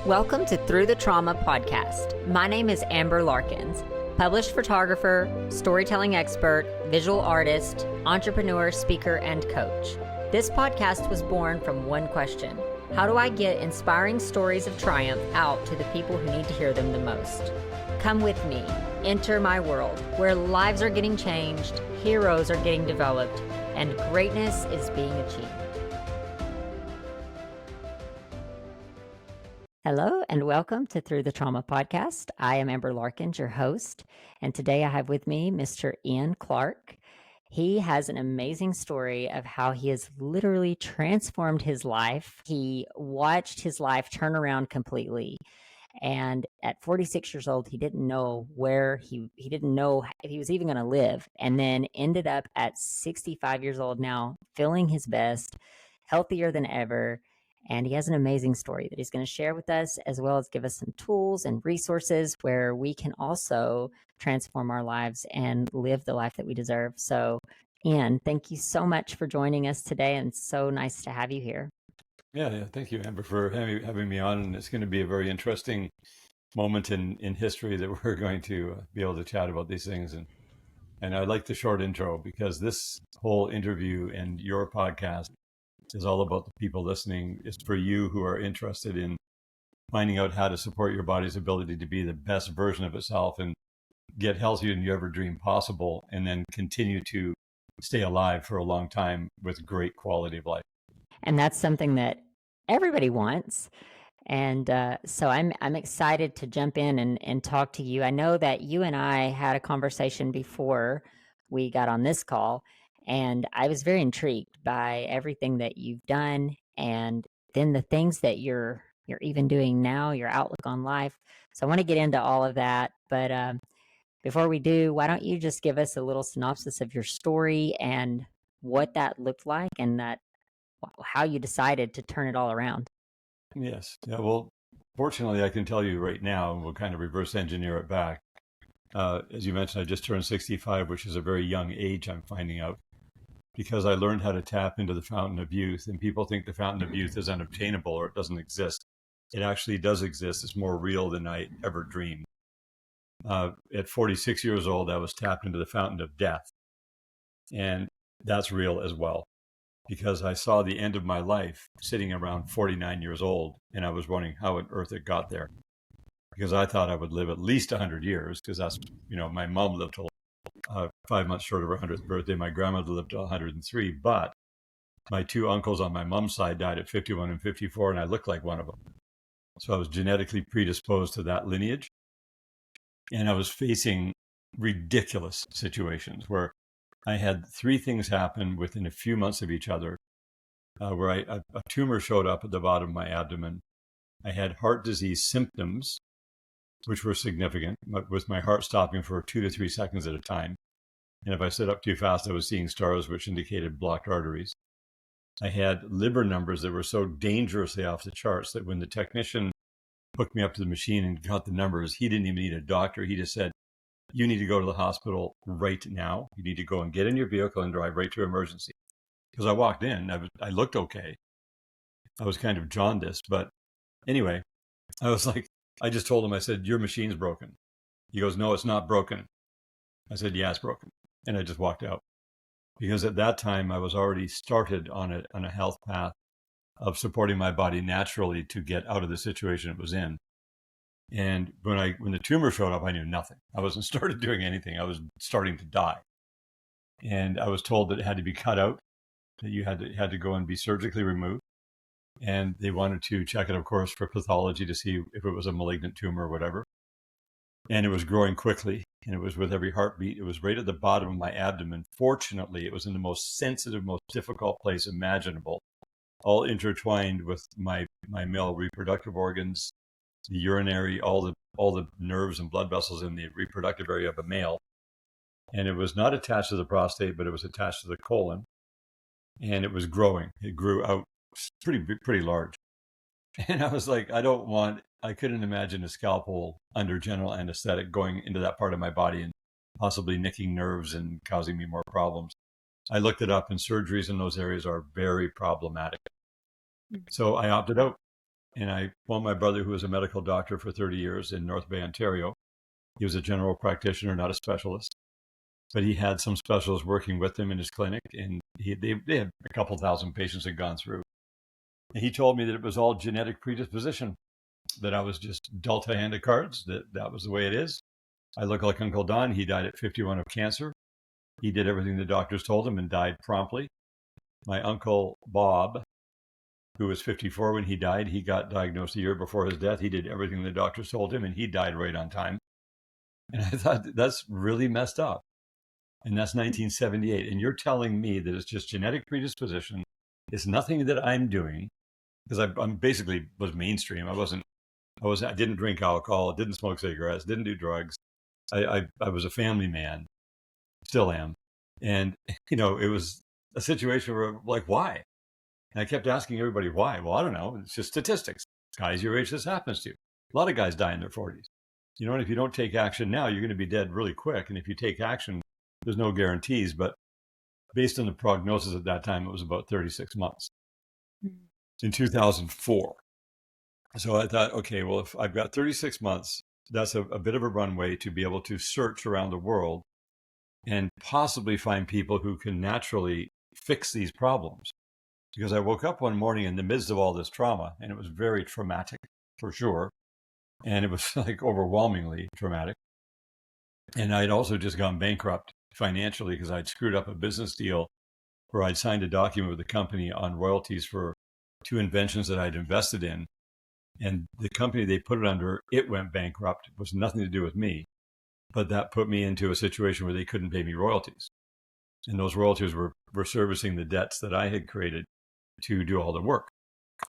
Welcome to Through the Trauma podcast. My name is Amber Larkins, published photographer, storytelling expert, visual artist, entrepreneur, speaker, and coach. This podcast was born from one question: how do I get inspiring stories of triumph out to the people who need to hear them the most? Come with me, enter my world, where lives are getting changed, heroes are getting developed, and greatness is being achieved. Hello and welcome to Through the Trauma podcast. I am Amber Larkins, your host, and today I have with me Mr. Ian Clark. He has an amazing story of how he has literally transformed his life. He watched his life turn around completely, and at 46 years old, he didn't know where he didn't know if he was even going to live, and then ended up at 65 years old now, feeling his best, healthier than ever. And he has an amazing story that he's going to share with us, as well as give us some tools and resources where we can also transform our lives and live the life that we deserve. So, Ian, thank you so much for joining us today, and so nice to have you here. Yeah. Thank you, Amber, for having me on. And it's going to be a very interesting moment in history that we're going to be able to chat about these things. And I like the short intro because this whole interview and your podcast is all about the people listening. It's for you who are interested in finding out how to support your body's ability to be the best version of itself and get healthier than you ever dreamed possible, and then continue to stay alive for a long time with great quality of life. And that's something that everybody wants. And so I'm excited to jump in and talk to you. I know that you and I had a conversation before we got on this call, and I was very intrigued by everything that you've done, and then the things that you're even doing now, your outlook on life. So I want to get into all of that. But before we do, why don't you just give us a little synopsis of your story and what that looked like, and that how you decided to turn it all around? Yes. Yeah. Well, fortunately, I can tell you right now, and we'll kind of reverse engineer it back. As you mentioned, I just turned 65, which is a very young age, I'm finding out, because I learned how to tap into the fountain of youth. And people think the fountain of youth is unobtainable or it doesn't exist. It actually does exist. It's more real than I ever dreamed. At 46 years old, I was tapped into the fountain of death. And that's real as well, because I saw the end of my life sitting around 49 years old. And I was wondering how on earth it got there, because I thought I would live at least 100 years, because that's, my mom lived till 5 months short of her 100th birthday. My grandmother lived to 103, but my two uncles on my mom's side died at 51 and 54, and I looked like one of them. So I was genetically predisposed to that lineage. And I was facing ridiculous situations where I had three things happen within a few months of each other, where a tumor showed up at the bottom of my abdomen. I had heart disease symptoms, which were significant, with my heart stopping for 2 to 3 seconds at a time. And if I stood up too fast, I was seeing stars, which indicated blocked arteries. I had liver numbers that were so dangerously off the charts that when the technician hooked me up to the machine and got the numbers, he didn't even need a doctor. He just said, "You need to go to the hospital right now. You need to go and get in your vehicle and drive right to emergency." Because I walked in, I looked okay. I was kind of jaundiced, but anyway, I was like, I just told him, I said, "Your machine's broken." He goes, "No, it's not broken." I said, "Yeah, it's broken." And I just walked out, because at that time I was already started on a health path of supporting my body naturally to get out of the situation it was in. And when the tumor showed up, I knew nothing. I wasn't started doing anything. I was starting to die. And I was told that it had to be cut out, that you had to go and be surgically removed. And they wanted to check it, of course, for pathology to see if it was a malignant tumor or whatever. And it was growing quickly, and it was with every heartbeat. It was right at the bottom of my abdomen. Fortunately, it was in the most sensitive, most difficult place imaginable, all intertwined with my male reproductive organs, the urinary, all the nerves and blood vessels in the reproductive area of a male. And it was not attached to the prostate, but it was attached to the colon. And it was growing. It grew out pretty large. And I was like, I couldn't imagine a scalpel under general anesthetic going into that part of my body and possibly nicking nerves and causing me more problems. I looked it up, and surgeries in those areas are very problematic. So I opted out. And my brother, who was a medical doctor for 30 years in North Bay, Ontario, he was a general practitioner, not a specialist, but he had some specialists working with him in his clinic, and they had a couple thousand patients had gone through. And he told me that it was all genetic predisposition, that I was just dealt a hand of cards, that was the way it is. I look like Uncle Don. He died at 51 of cancer. He did everything the doctors told him and died promptly. My uncle Bob, who was 54 when he died, he got diagnosed a year before his death. He did everything the doctors told him, and he died right on time. And I thought, that's really messed up. And that's 1978. And you're telling me that it's just genetic predisposition. It's nothing that I'm doing, because I'm basically was mainstream. I didn't drink alcohol, didn't smoke cigarettes, didn't do drugs. I was a family man, still am. And, it was a situation where, like, why? And I kept asking everybody why. Well, I don't know. It's just statistics. Guys your age, this happens to. A lot of guys die in their 40s. And if you don't take action now, you're going to be dead really quick. And if you take action, there's no guarantees. But based on the prognosis at that time, it was about 36 months in 2004. So I thought, okay, well, if I've got 36 months, that's a bit of a runway to be able to search around the world and possibly find people who can naturally fix these problems. Because I woke up one morning in the midst of all this trauma, and it was very traumatic, for sure. And it was like overwhelmingly traumatic. And I'd also just gone bankrupt financially because I'd screwed up a business deal where I'd signed a document with the company on royalties for 2 inventions that I'd invested in. And the company they put it under, it went bankrupt. It was nothing to do with me. But that put me into a situation where they couldn't pay me royalties. And those royalties were servicing the debts that I had created to do all the work.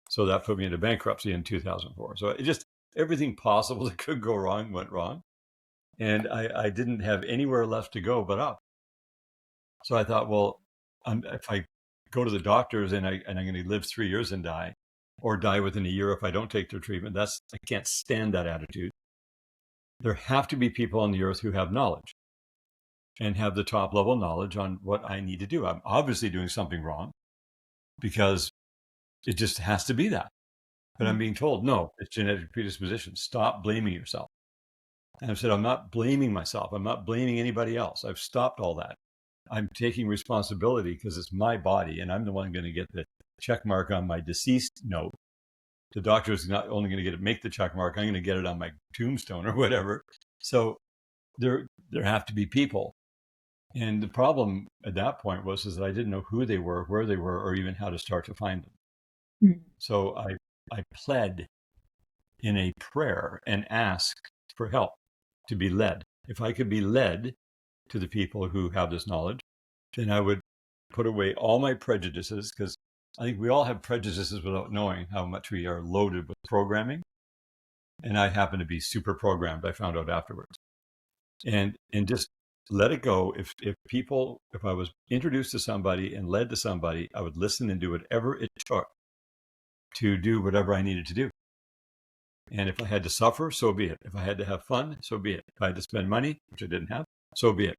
So that put me into bankruptcy in 2004. So it just, everything possible that could go wrong went wrong. And I didn't have anywhere left to go but up. So I thought, well, if I go to the doctors and I'm going to live 3 years and die, or die within a year if I don't take their treatment, I can't stand that attitude. There have to be people on the earth who have knowledge and have the top level knowledge on what I need to do. I'm obviously doing something wrong because it just has to be that. But I'm being told, no, it's genetic predisposition. Stop blaming yourself. And I've said, I'm not blaming myself. I'm not blaming anybody else. I've stopped all that. I'm taking responsibility because it's my body and I'm the one going to get the check mark on my deceased note. The doctor is not only going to make the check mark, I'm going to get it on my tombstone or whatever. So there have to be people. And the problem at that point was that I didn't know who they were, where they were, or even how to start to find them. So I pled in a prayer and asked for help to be led. If I could be led to the people who have this knowledge, then I would put away all my prejudices, because I think we all have prejudices without knowing how much we are loaded with programming. And I happen to be super programmed, I found out afterwards. And just let it go. If I was introduced to somebody and led to somebody, I would listen and do whatever it took to do whatever I needed to do. And if I had to suffer, so be it. If I had to have fun, so be it. If I had to spend money, which I didn't have, so be it.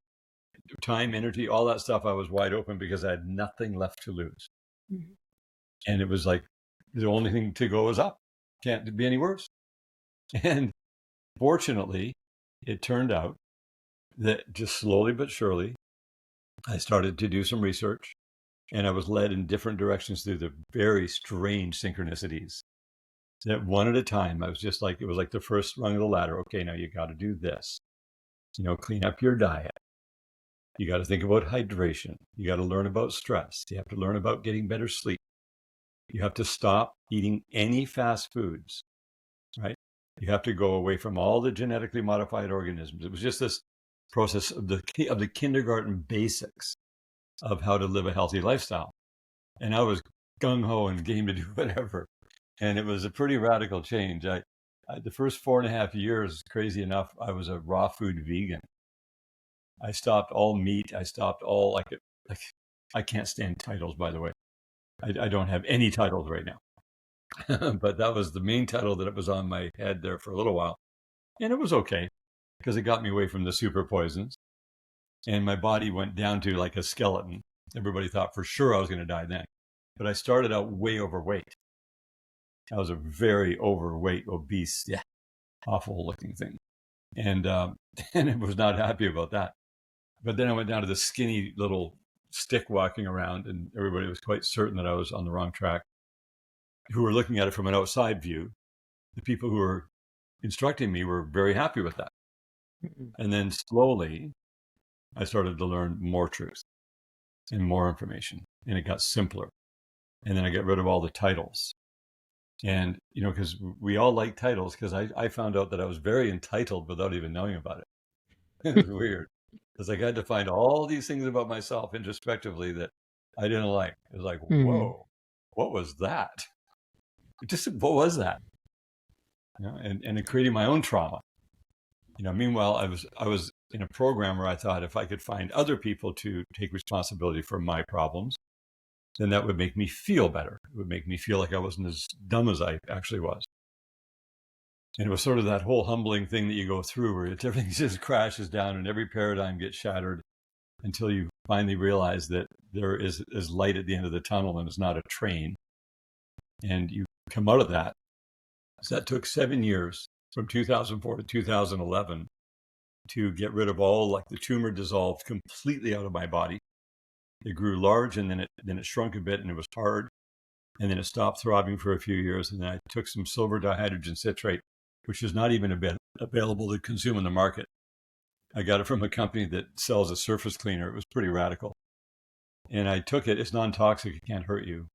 Time, energy, all that stuff, I was wide open because I had nothing left to lose. And it was like, the only thing to go is up. Can't be any worse. And fortunately, it turned out that just slowly but surely, I started to do some research, and I was led in different directions through the very strange synchronicities. That one at a time, I was just like, it was like the first rung of the ladder. Okay, now you got to do this. Clean up your diet. You got to think about hydration. You got to learn about stress. You have to learn about getting better sleep. You have to stop eating any fast foods, right? You have to go away from all the genetically modified organisms. It was just this process of the kindergarten basics of how to live a healthy lifestyle. And I was gung-ho and game to do whatever. And it was a pretty radical change. The first 4.5 years, crazy enough, I was a raw food vegan. I stopped all meat. I stopped all, I can't stand titles, by the way. I don't have any titles right now. But that was the main title that was on my head there for a little while. And it was okay, because it got me away from the super poisons. And my body went down to like a skeleton. Everybody thought for sure I was going to die then. But I started out way overweight. I was a very overweight, obese, awful looking thing. And and I was not happy about that. But then I went down to the skinny little stick walking around, and everybody was quite certain that I was on the wrong track. Who were looking at it from an outside view, the people who were instructing me were very happy with that. And then slowly, I started to learn more truth and more information, and it got simpler. And then I got rid of all the titles. And, because we all like titles, because I found out that I was very entitled without even knowing about it. It was weird, because I had to find all these things about myself introspectively that I didn't like. It was like, whoa, what was that? What was that? And creating my own trauma. Meanwhile, I was in a program where I thought if I could find other people to take responsibility for my problems, then that would make me feel better. It would make me feel like I wasn't as dumb as I actually was. And it was sort of that whole humbling thing that you go through where everything just crashes down and every paradigm gets shattered until you finally realize that there is light at the end of the tunnel and it's not a train. And you come out of that. So that took 7 years, from 2004 to 2011, to get rid of all, like the tumor dissolved completely out of my body. It grew large, and then it shrunk a bit, and it was hard, and then it stopped throbbing for a few years, and then I took some silver dihydrogen citrate, which is not even available to consume in the market. I got it from a company that sells a surface cleaner. It was pretty radical. And I took it. It's non-toxic. It can't hurt you.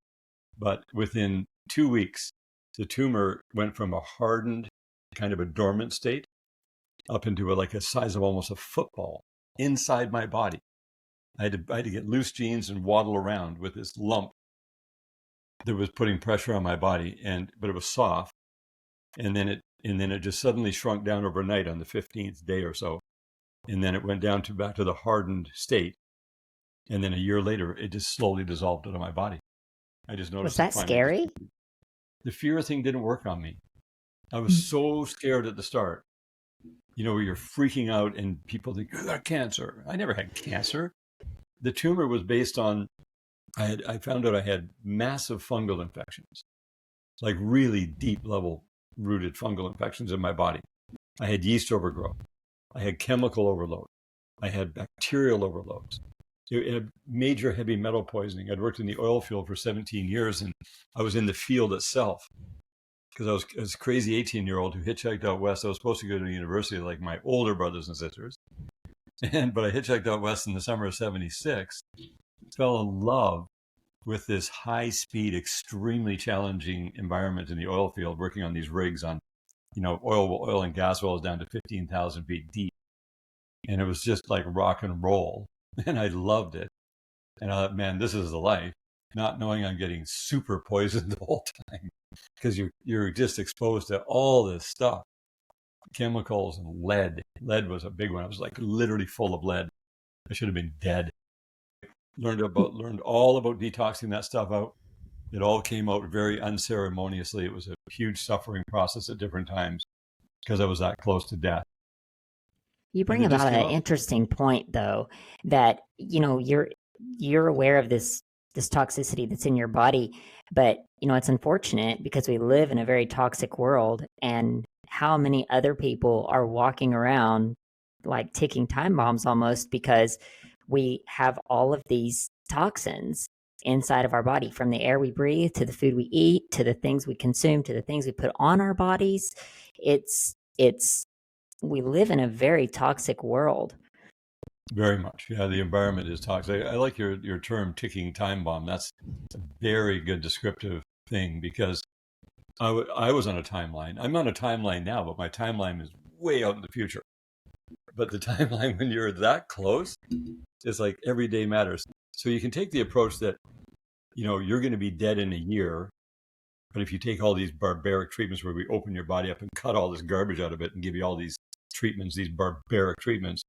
But within 2 weeks, the tumor went from a hardened, kind of a dormant state up into like a size of almost a football inside my body. I had to get loose jeans and waddle around with this lump that was putting pressure on my body, but it was soft. And then it just suddenly shrunk down overnight on the 15th day or so. And then it went down back to the hardened state. And then a year later, it just slowly dissolved out of my body. I just noticed. Was that scary? The fear thing didn't work on me. I was so scared at the start, where you're freaking out and people think, you got cancer. I never had cancer. The tumor was based on, I found out I had massive fungal infections, like really deep level rooted fungal infections in my body. I had yeast overgrowth. I had chemical overload. I had bacterial overloads. I had major heavy metal poisoning. I'd worked in the oil field for 17 years, and I was in the field itself because I was a crazy 18-year-old who hitchhiked out west. I was supposed to go to university like my older brothers and sisters. But I hitchhiked out west in the summer of 76, fell in love with this high-speed, extremely challenging environment in the oil field, working on these rigs on, oil and gas wells down to 15,000 feet deep. And it was just like rock and roll. And I loved it. And I thought, man, this is the life, not knowing I'm getting super poisoned the whole time because you're just exposed to all this stuff. Chemicals and lead. Lead was a big one. I was like literally full of lead. I should have been dead. Learned all about detoxing that stuff out. It all came out very unceremoniously. It was a huge suffering process at different times because I was that close to death. You bring about an interesting point, though, that you're aware of this toxicity that's in your body, but it's unfortunate because we live in a very toxic world, and how many other people are walking around like ticking time bombs almost because we have all of these toxins inside of our body, from the air we breathe to the food we eat to the things we consume to the things we put on our bodies. We live in a very toxic world. Very much. Yeah, the environment is toxic. I like your term ticking time bomb. That's a very good descriptive thing because I was on a timeline. I'm on a timeline now, but my timeline is way out in the future. But the timeline when you're that close is like every day matters. So you can take the approach that, you're going to be dead in a year. But if you take all these barbaric treatments where we open your body up and cut all this garbage out of it and give you all these treatments, these barbaric treatments,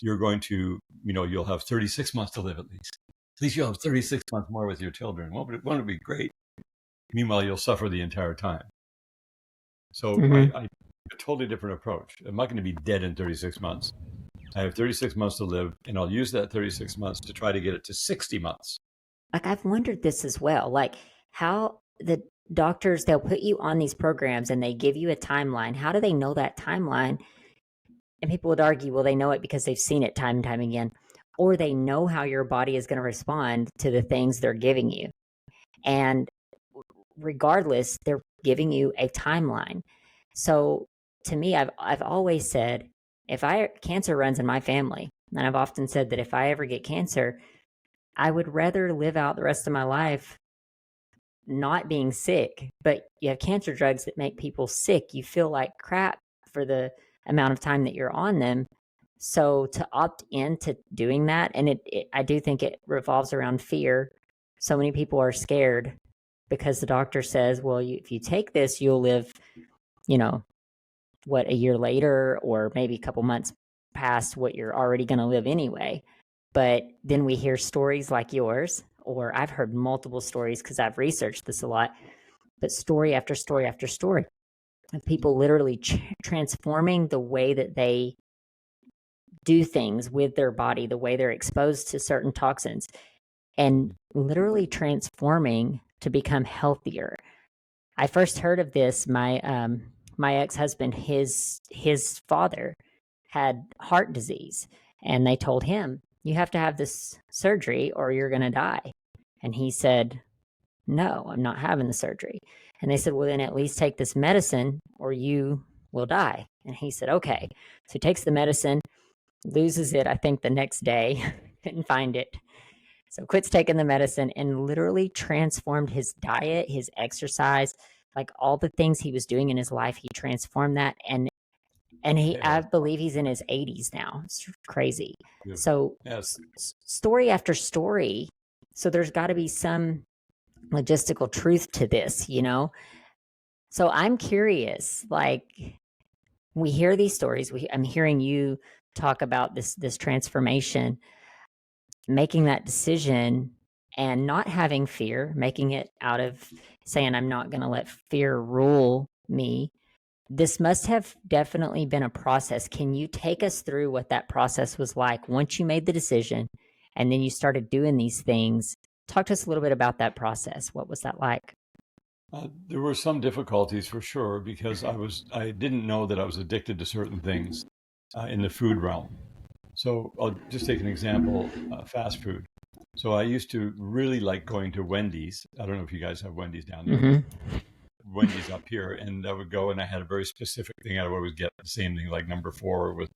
you're going to, you'll have 36 months to live at least. At least you'll have 36 months more with your children. Won't it be great? Meanwhile, you'll suffer the entire time. So I a totally different approach. I'm not going to be dead in 36 months. I have 36 months to live, and I'll use that 36 months to try to get it to 60 months. Like, I've wondered this as well, like how the doctors, they'll put you on these programs and they give you a timeline. How do they know that timeline? And people would argue, well, they know it because they've seen it time and time again, or they know how your body is going to respond to the things they're giving you. And regardless, they're giving you a timeline. So to me, I've always said, if cancer runs in my family, and I've often said that if I ever get cancer, I would rather live out the rest of my life not being sick. But you have cancer drugs that make people sick. You feel like crap for the amount of time that you're on them. So to opt into doing that, and I do think it revolves around fear. So many people are scared because the doctor says, well, if you take this, you'll live, a year later, or maybe a couple months past what you're already going to live anyway. But then we hear stories like yours, or I've heard multiple stories because I've researched this a lot, but story after story after story of people literally transforming the way that they do things with their body, the way they're exposed to certain toxins, and literally transforming to become healthier. I first heard of this. My ex-husband, his father had heart disease, and they told him, you have to have this surgery or you're going to die. And he said, no, I'm not having the surgery. And they said, well, then at least take this medicine or you will die. And he said, okay. So he takes the medicine, loses it, I think the next day, couldn't find it. So quits taking the medicine and literally transformed his diet, his exercise, like all the things he was doing in his life. He transformed that. And I believe he's in his 80s now. It's crazy. So story after story. So there's got to be some logistical truth to this, So I'm curious, like, we hear these stories. I'm hearing you talk about this transformation, making that decision and not having fear, making it out of saying, I'm not going to let fear rule me. This must have definitely been a process. Can you take us through what that process was like once you made the decision and then you started doing these things? Talk to us a little bit about that process. What was that like? There were some difficulties for sure because I didn't know that I was addicted to certain things in the food realm. So I'll just take an example, fast food. So I used to really like going to Wendy's. I don't know if you guys have Wendy's down there. Mm-hmm. Wendy's up here, and I would go and I had a very specific thing. I would always get the same thing, like number 4 with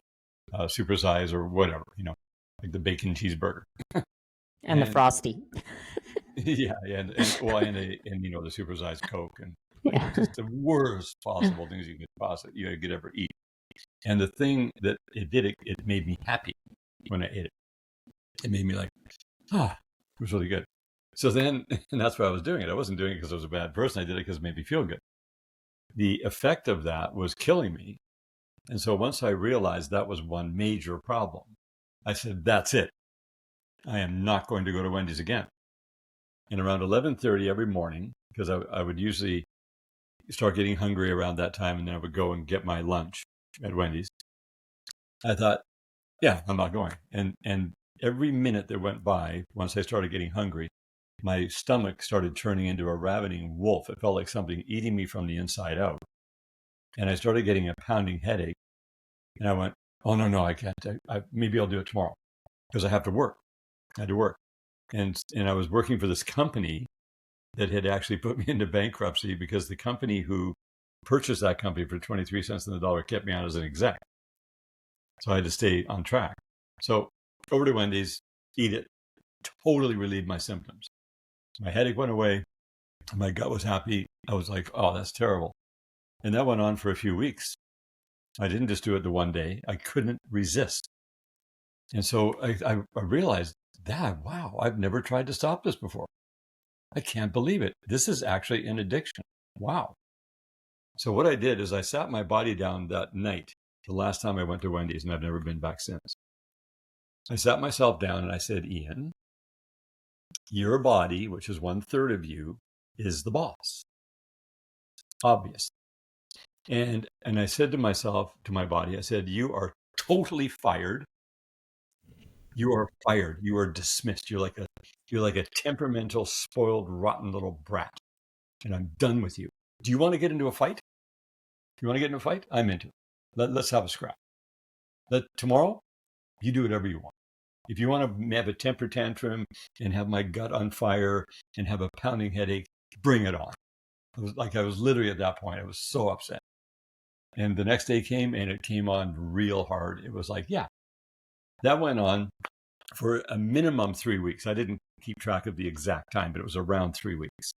supersize or whatever, like the bacon cheeseburger. and the Frosty. Yeah, and the supersized Coke and just the worst possible things you could ever eat. And the thing that it did, it made me happy when I ate it. It made me like, it was really good. So then, and that's why I was doing it. I wasn't doing it because I was a bad person. I did it because it made me feel good. The effect of that was killing me. And so once I realized that was one major problem, I said, that's it. I am not going to go to Wendy's again. And around 11:30 every morning, because I would usually start getting hungry around that time, and then I would go and get my lunch at Wendy's. I thought, yeah, I'm not going. And every minute that went by, once I started getting hungry, my stomach started turning into a ravening wolf. It felt like something eating me from the inside out. And I started getting a pounding headache. And I went, oh, no, I can't. Maybe I'll do it tomorrow because I have to work. I had to work. And I was working for this company that had actually put me into bankruptcy because the company who purchased that company for 23 cents on the dollar kept me on as an exec. So I had to stay on track. So over to Wendy's, eat it, totally relieved my symptoms. My headache went away. My gut was happy. I was like, oh, that's terrible. And that went on for a few weeks. I didn't just do it the one day. I couldn't resist. And so I realized that, wow, I've never tried to stop this before. I can't believe it. This is actually an addiction. Wow. So what I did is I sat my body down that night, the last time I went to Wendy's, and I've never been back since. I sat myself down and I said, Ian, your body, which is 1/3 of you, is the boss. Obvious. And I said to myself, to my body, I said, you are totally fired. You are fired. You are dismissed. You're like a temperamental, spoiled, rotten little brat. and I'm done with you. Do you want to get into a fight? You want to get into a fight? I'm into it. Let's have a scrap. Tomorrow, you do whatever you want. If you want to have a temper tantrum and have my gut on fire and have a pounding headache, bring it on. I was literally at that point, I was so upset. And the next day came and it came on real hard. It was like, yeah, that went on for a minimum 3 weeks. I didn't keep track of the exact time, but it was around 3 weeks.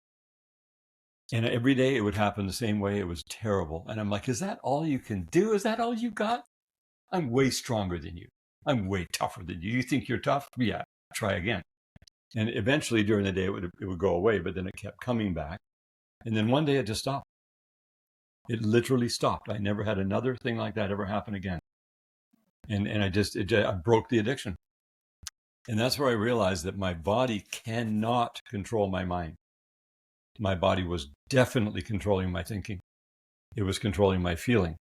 And every day it would happen the same way. It was terrible. And I'm like, is that all you can do? Is that all you got? I'm way stronger than you. I'm way tougher than you. You think you're tough? Yeah, try again. And eventually during the day, it would go away, but then it kept coming back. And then one day it just stopped. It literally stopped. I never had another thing like that ever happen again. And I broke the addiction. And that's where I realized that my body cannot control my mind. My body was definitely controlling my thinking. It was controlling my feeling.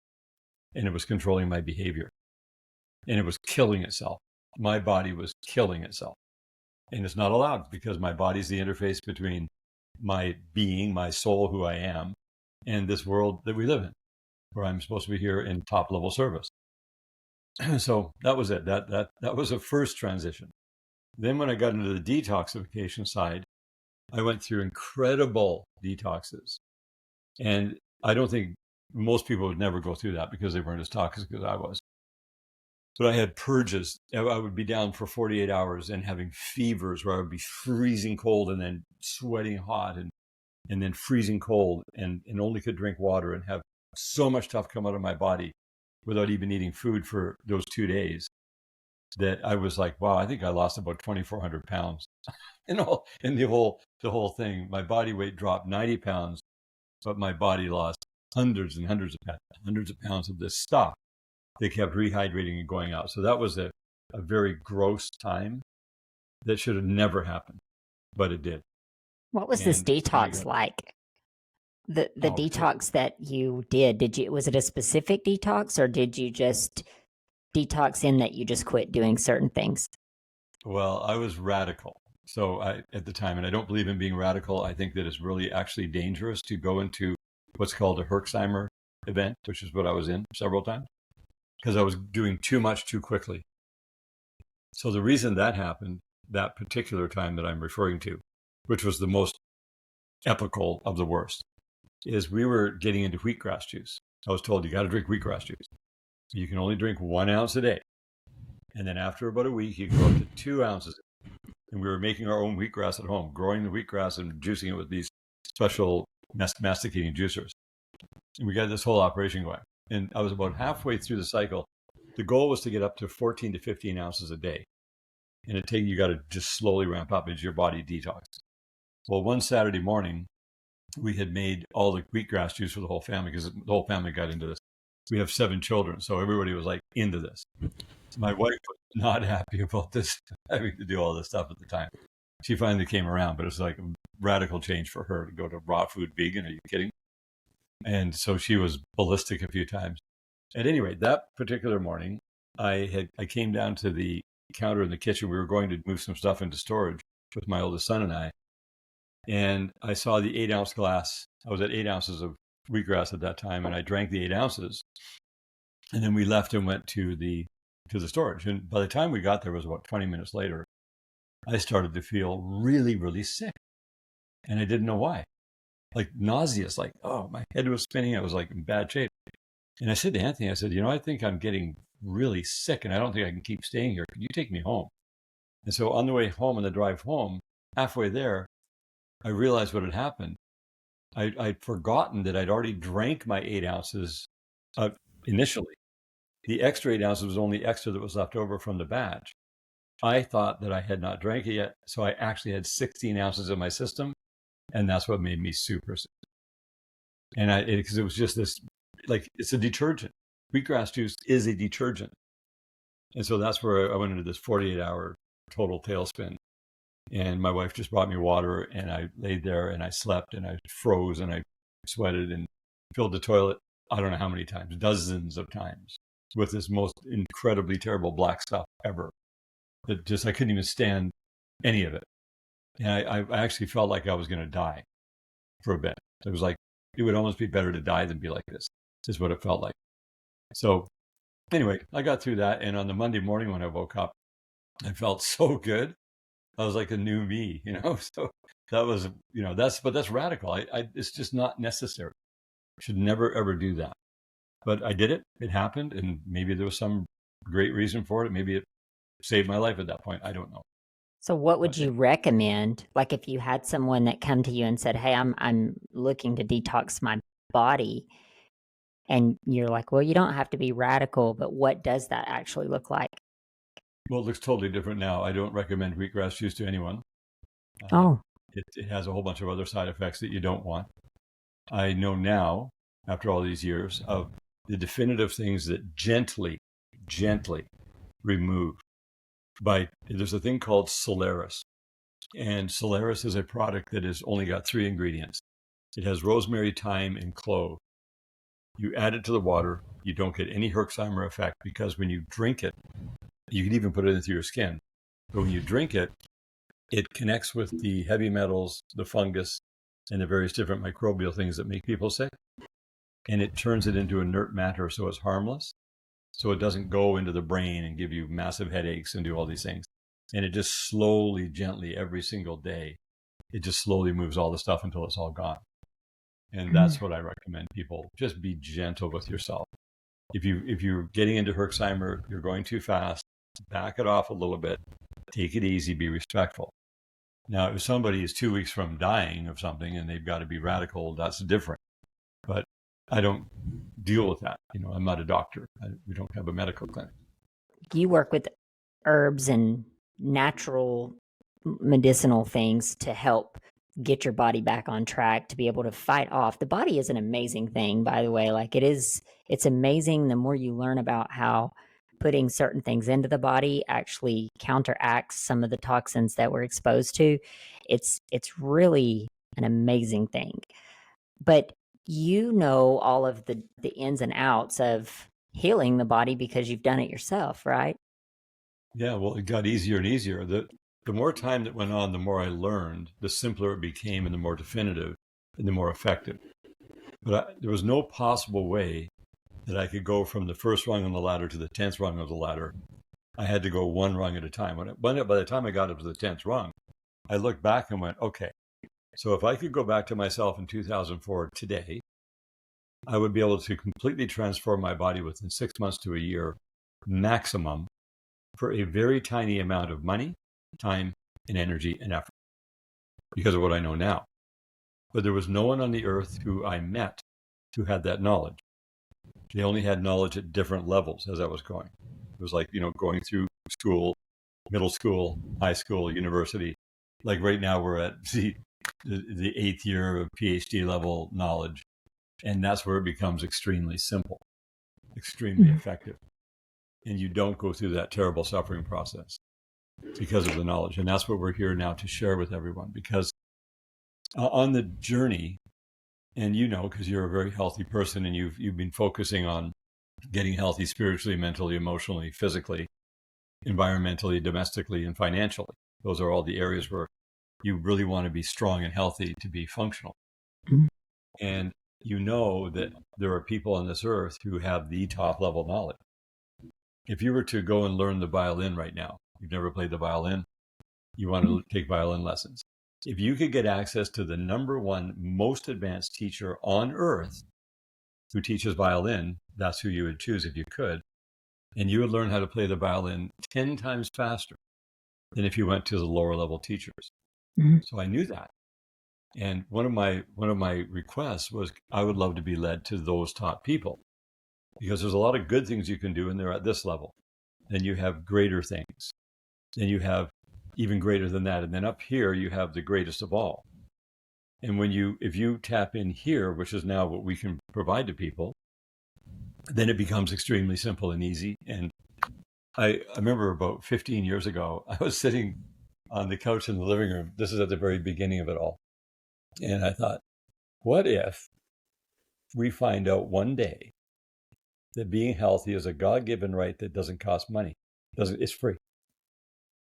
And it was controlling my behavior. And it was killing itself. My body was killing itself. And it's not allowed because my body's the interface between my being, my soul, who I am, and this world that we live in, where I'm supposed to be here in top level service. So that was it. That was a first transition. Then when I got into the detoxification side, I went through incredible detoxes. And I don't think most people would never go through that because they weren't as toxic as I was. But I had purges. I would be down for 48 hours and having fevers where I would be freezing cold and then sweating hot and then freezing cold and only could drink water and have so much stuff come out of my body without even eating food for those 2 days that I was like, wow, I think I lost about 2,400 pounds. And the whole thing, my body weight dropped 90 pounds, but my body lost hundreds and hundreds of pounds of this stuff. They kept rehydrating and going out. So that was a very gross time that should have never happened, but it did. What was this detox like? The detox that you did was it a specific detox or did you just detox in that you just quit doing certain things? Well, I was radical. So at the time, and I don't believe in being radical. I think that it's really actually dangerous to go into what's called a Herxheimer event, which is what I was in several times, because I was doing too much too quickly. So the reason that happened, that particular time that I'm referring to, which was the most epical of the worst, is we were getting into wheatgrass juice. I was told you got to drink wheatgrass juice. You can only drink 1 ounce a day. And then after about a week, you go up to 2 ounces. And we were making our own wheatgrass at home, growing the wheatgrass and juicing it with these special masticating juicers. And we got this whole operation going. And I was about halfway through the cycle. The goal was to get up to 14 to 15 ounces a day. And you got to just slowly ramp up as your body detoxes. Well, one Saturday morning, we had made all the wheatgrass juice for the whole family because the whole family got into this. We have 7 children, so everybody was like into this. My wife was not happy about this, having to do all this stuff at the time. She finally came around, but it was like a radical change for her to go to raw food vegan. Are you kidding? And so she was ballistic a few times. At any rate, that particular morning, I came down to the counter in the kitchen. We were going to move some stuff into storage with my oldest son and I. And I saw the 8 ounce glass. I was at 8 ounces of wheatgrass at that time, and I drank the 8 ounces. And then we left and went to the storage. And by the time we got there, it was about 20 minutes later, I started to feel really, really sick. And I didn't know why. Like nauseous, like, oh, my head was spinning. I was like in bad shape. And I said to Anthony, I said, I think I'm getting really sick and I don't think I can keep staying here. Can you take me home? And so on the way home, on the drive home, halfway there, I realized what had happened. I'd forgotten that I'd already drank my 8 ounces initially. The extra 8 ounces was only extra that was left over from the batch. I thought that I had not drank it yet, so I actually had 16 ounces in my system, and that's what made me super sick. And because it was just this, like, it's a detergent. Wheatgrass juice is a detergent. And so that's where I went into this 48-hour total tailspin. And my wife just brought me water, and I laid there, and I slept, and I froze, and I sweated, and filled the toilet, I don't know how many times, dozens of times, with this most incredibly terrible black stuff ever. That just, I couldn't even stand any of it. And I actually felt like I was going to die for a bit. It was like, it would almost be better to die than be like this, is what it felt like. So anyway, I got through that. And on the Monday morning when I woke up, I felt so good. I was like a new me, So that was, but that's radical. It's just not necessary. Should never, ever do that. But I did it. It happened. And maybe there was some great reason for it. Maybe it saved my life at that point. I don't know. So what would But you recommend? Like if you had someone that come to you and said, "Hey, I'm looking to detox my body." And you're like, "Well, you don't have to be radical, but what does that actually look like?" well, it looks totally different now. I don't recommend wheatgrass juice to anyone. Oh. It has a whole bunch of other side effects that you don't want. I know now, after all these years, of the definitive things that gently remove there's a thing called Solaris. And Solaris is a product that has only got 3 ingredients. It has rosemary, thyme, and clove. You add it to the water, you don't get any Herxheimer effect because when you drink it, you can even put it into your skin. But when you drink it, it connects with the heavy metals, the fungus, and the various different microbial things that make people sick. And it turns it into inert matter so it's harmless. So it doesn't go into the brain and give you massive headaches and do all these things. And it just slowly, gently, every single day, it just slowly moves all the stuff until it's all gone. And that's what I recommend people. Just be gentle with yourself. If you're getting into Herxheimer, you're going too fast, back it off a little bit, take it easy, be respectful. Now, if somebody is 2 weeks from dying of something and they've got to be radical, that's different. But I don't deal with that. I'm not a doctor. We don't have a medical clinic. You work with herbs and natural medicinal things to help get your body back on track to be able to fight off. The body is an amazing thing, by the way. Like it's amazing the more you learn about how putting certain things into the body actually counteracts some of the toxins that we're exposed to. It's really an amazing thing. But you know all of the ins and outs of healing the body because you've done it yourself, right? Yeah, well, it got easier and easier. The more time that went on, the more I learned, the simpler it became and the more definitive and the more effective. But there was no possible way that I could go from the first rung on the ladder to the 10th rung of the ladder. I had to go one rung at a time. By the time I got up to the 10th rung, I looked back and went, okay, so if I could go back to myself in 2004 today, I would be able to completely transform my body within 6 months to a year maximum for a very tiny amount of money, time, and energy and effort because of what I know now. But there was no one on the earth who I met who had that knowledge. They only had knowledge at different levels as I was going. It was like, going through school, middle school, high school, university. Like right now we're at the 8th year of PhD level knowledge. And that's where it becomes extremely simple, extremely effective. And you don't go through that terrible suffering process because of the knowledge. And that's what we're here now to share with everyone. Because on the journey, and because you're a very healthy person and you've been focusing on getting healthy spiritually, mentally, emotionally, physically, environmentally, domestically, and financially. Those are all the areas where you really want to be strong and healthy to be functional. And you know that there are people on this earth who have the top level knowledge. If you were to go and learn the violin right now, you've never played the violin, you want to take violin lessons. If you could get access to the number one most advanced teacher on earth who teaches violin, that's who you would choose if you could. And you would learn how to play the violin 10 times faster than if you went to the lower level teachers. So I knew that. And one of my requests was I would love to be led to those top people because there's a lot of good things you can do and they're at this level. Then you have greater things. Then you have even greater than that. And then up here, you have the greatest of all. And if you tap in here, which is now what we can provide to people, then it becomes extremely simple and easy. And I remember about 15 years ago, I was sitting on the couch in the living room. This is at the very beginning of it all. And I thought, what if we find out one day that being healthy is a God-given right that doesn't cost money? It's free.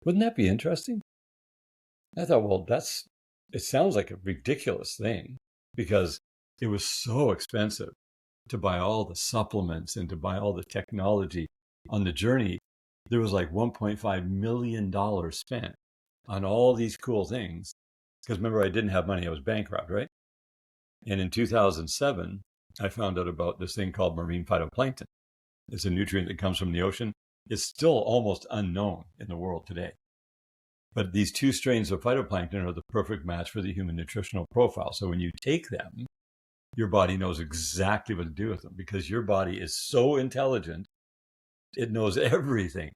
Wouldn't that be interesting? I thought, well, it sounds like a ridiculous thing, because it was so expensive to buy all the supplements and to buy all the technology. On the journey, there was like $1.5 million spent on all these cool things. Because remember, I didn't have money. I was bankrupt, right? And in 2007, I found out about this thing called marine phytoplankton. It's a nutrient that comes from the ocean. It's still almost unknown in the world today. But these two strains of phytoplankton are the perfect match for the human nutritional profile. So when you take them, your body knows exactly what to do with them because your body is so intelligent. It knows everything.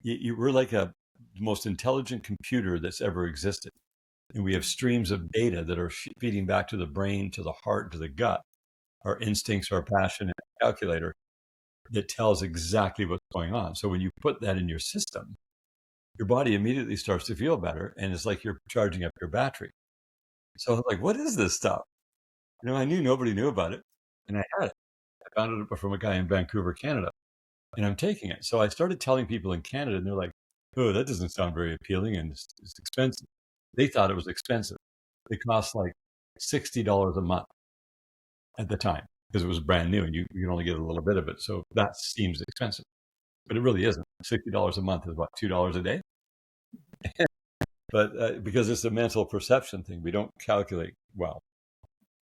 We're like the most intelligent computer that's ever existed. And we have streams of data that are feeding back to the brain, to the heart, to the gut, our instincts, our passion, and our calculator that tells exactly what's going on. So when you put that in your system, your body immediately starts to feel better. And it's like you're charging up your battery. So I was like, what is this stuff? I knew nobody knew about it. And I had it. I found it from a guy in Vancouver, Canada. And I'm taking it. So I started telling people in Canada, and they're like, oh, that doesn't sound very appealing, and it's expensive. They thought it was expensive. It cost like $60 a month at the time because it was brand new and you can only get a little bit of it. So that seems expensive, but it really isn't. $60 a month is what, $2 a day? But because it's a mental perception thing, we don't calculate well.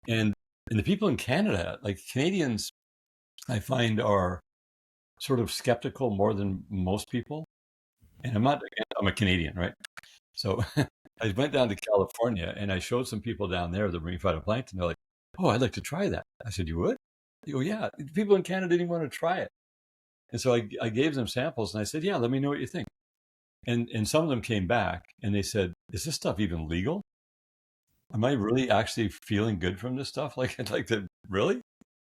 And the people in Canada, like Canadians, I find are sort of skeptical more than most people. And I'm a Canadian, right? So I went down to California and I showed some people down there the marine phytoplankton. They're like, oh, I'd like to try that. I said, you would? They go, yeah. People in Canada didn't want to try it. And so I gave them samples and I said, yeah, let me know what you think. And some of them came back and they said, is this stuff even legal? Am I really actually feeling good from this stuff? Like, I'd like to, really?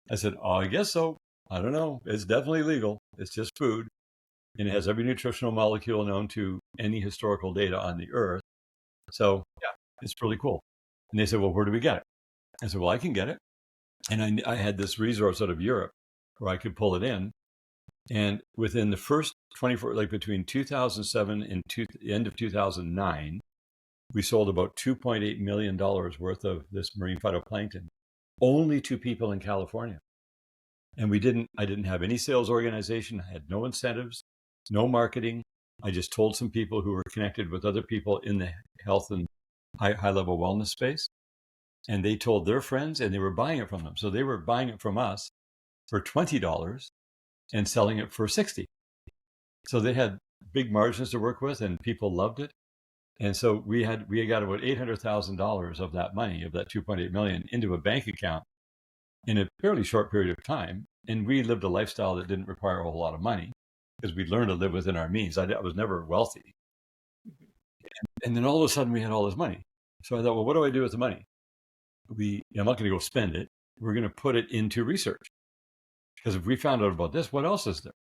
I said, oh, I guess so. I don't know. It's definitely legal. It's just food. And it has every nutritional molecule known to any historical data on the earth. So yeah, it's really cool. And they said, well, where do we get it? I said, well, I can get it. And I had this resource out of Europe where I could pull it in. And within the first 24, like between 2007 and the end of 2009, we sold about $2.8 million worth of this marine phytoplankton only to people in California. And I didn't have any sales organization. I had no incentives, no marketing. I just told some people who were connected with other people in the health and high level wellness space. And they told their friends and they were buying it from them. So they were buying it from us for $20 and selling it for $60. So they had big margins to work with and people loved it. And so we got about $800,000 of that money, of that 2.8 million, into a bank account in a fairly short period of time. And we lived a lifestyle that didn't require a whole lot of money because we learned to live within our means. I was never wealthy. And then all of a sudden we had all this money. So I thought, well, what do I do with the money? I'm not going to go spend it. We're going to put it into research. Because if we found out about this, what else is there?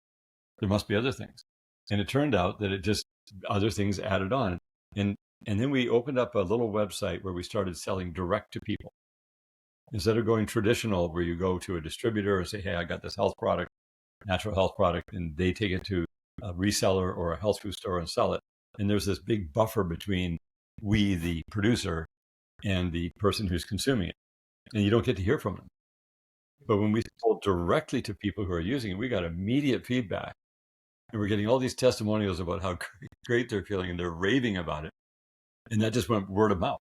There must be other things. And it turned out that other things added on. And then we opened up a little website where we started selling direct to people. Instead of going traditional, where you go to a distributor and say, hey, I got this health product, natural health product, and they take it to a reseller or a health food store and sell it. And there's this big buffer between we, the producer, and the person who's consuming it. And you don't get to hear from them. But when we sold directly to people who are using it, we got immediate feedback. And we're getting all these testimonials about how great they're feeling and they're raving about it. And that just went word of mouth.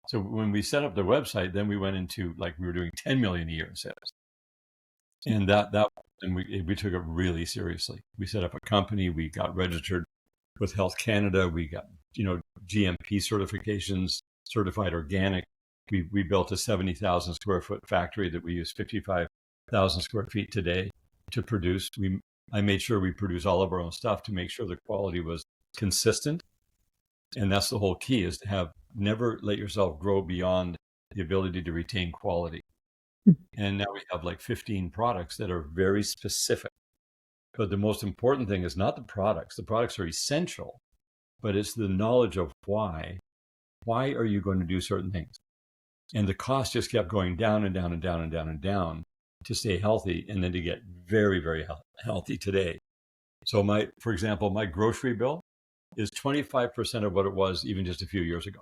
So when we set up the website, then we went into we were doing 10 million a year in sales. And we took it really seriously. We set up a company. We got registered with Health Canada. We got, GMP certifications, certified organic. We built a 70,000 square foot factory that we use 55,000 square feet today to produce. I made sure we produce all of our own stuff to make sure the quality was consistent. And that's the whole key, is to never let yourself grow beyond the ability to retain quality. And now we have 15 products that are very specific. But the most important thing is not the products. The products are essential, but it's the knowledge of why. Why are you going to do certain things? And the cost just kept going down and down and down and down and down to stay healthy and then to get very, very healthy today. So for example, my grocery bill is 25% of what it was even just a few years ago.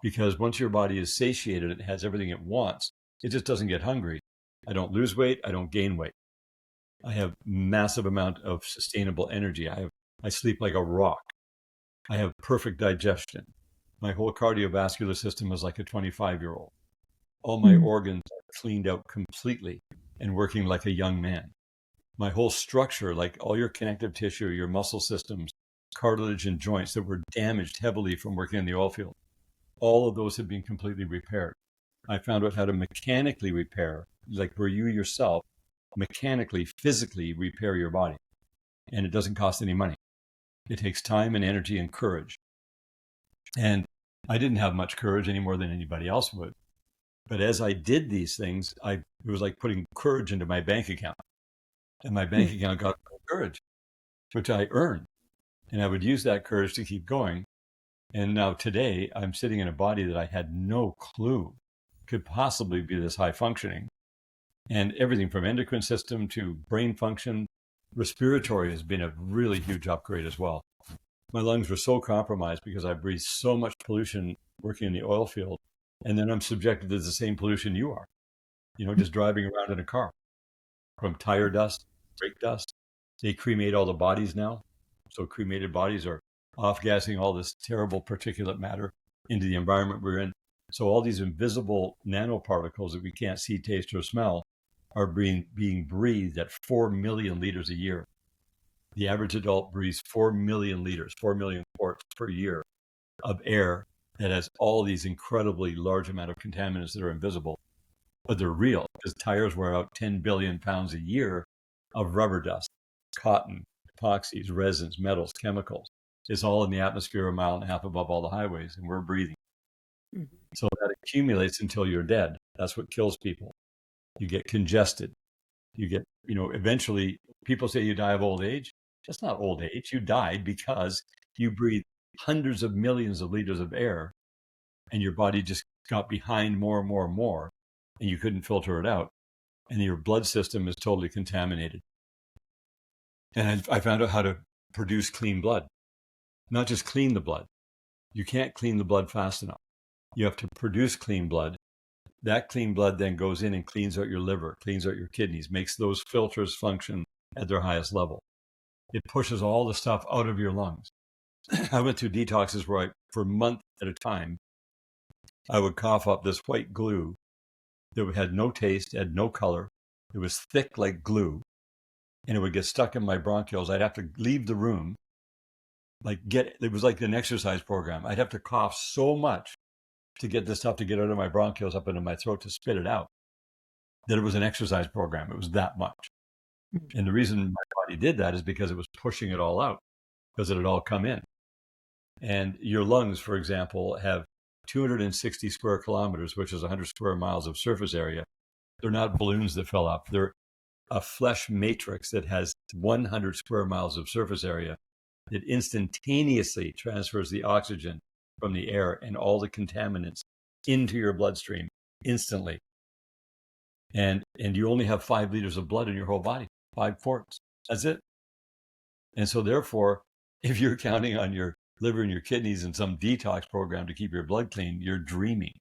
because once your body is satiated, it has everything it wants. It just doesn't get hungry. I don't lose weight. I don't gain weight. I have massive amount of sustainable energy. I sleep like a rock. I have perfect digestion. My whole cardiovascular system is like a 25-year-old. All my organs are cleaned out completely and working like a young man. My whole structure, like all your connective tissue, your muscle systems, cartilage and joints that were damaged heavily from working in the oil field, all of those have been completely repaired. I found out how to mechanically repair, like where you yourself mechanically, physically repair your body. And it doesn't cost any money. It takes time and energy and courage. And I didn't have much courage any more than anybody else would. But as I did these things, it was like putting courage into my bank account. And my bank account got courage, which I earned. And I would use that courage to keep going. And now today, I'm sitting in a body that I had no clue could possibly be this high functioning. And everything from endocrine system to brain function, respiratory has been a really huge upgrade as well. My lungs were so compromised because I breathed so much pollution working in the oil field. And then I'm subjected to the same pollution you are, just driving around in a car, from tire dust, brake dust. They cremate all the bodies now. So cremated bodies are off-gassing all this terrible particulate matter into the environment we're in. So all these invisible nanoparticles that we can't see, taste, or smell are being breathed at 4 million liters a year. The average adult breathes 4 million liters, 4 million quarts per year of air that has all these incredibly large amount of contaminants that are invisible, but they're real, because tires wear out 10 billion pounds a year of rubber dust, cotton, epoxies, resins, metals, chemicals. It's all in the atmosphere a mile and a half above all the highways, and we're breathing. So that accumulates until you're dead. That's what kills people. You get congested. You get, eventually people say you die of old age. That's not old age. You died because you breathed hundreds of millions of liters of air and your body just got behind more and more and more, and you couldn't filter it out. And your blood system is totally contaminated. And I found out how to produce clean blood, not just clean the blood. You can't clean the blood fast enough. You have to produce clean blood. That clean blood then goes in and cleans out your liver, cleans out your kidneys, makes those filters function at their highest level. It pushes all the stuff out of your lungs. I went through detoxes where for a month at a time, I would cough up this white glue that had no taste, had no color. It was thick like glue, and it would get stuck in my bronchioles. I'd have to leave the room, it was like an exercise program. I'd have to cough so much to get this stuff to get out of my bronchioles up into my throat to spit it out, that it was an exercise program. It was that much. And the reason my body did that is because it was pushing it all out, because it had all come in. And your lungs, for example, have 260 square kilometers, which is 100 square miles of surface area. They're not balloons that fill up. They're a flesh matrix that has 100 square miles of surface area that instantaneously transfers the oxygen from the air and all the contaminants into your bloodstream instantly. And you only have 5 liters of blood in your whole body, 5 quarts. That's it. And so therefore, if you're counting on your liver and your kidneys and some detox program to keep your blood clean, you're dreaming.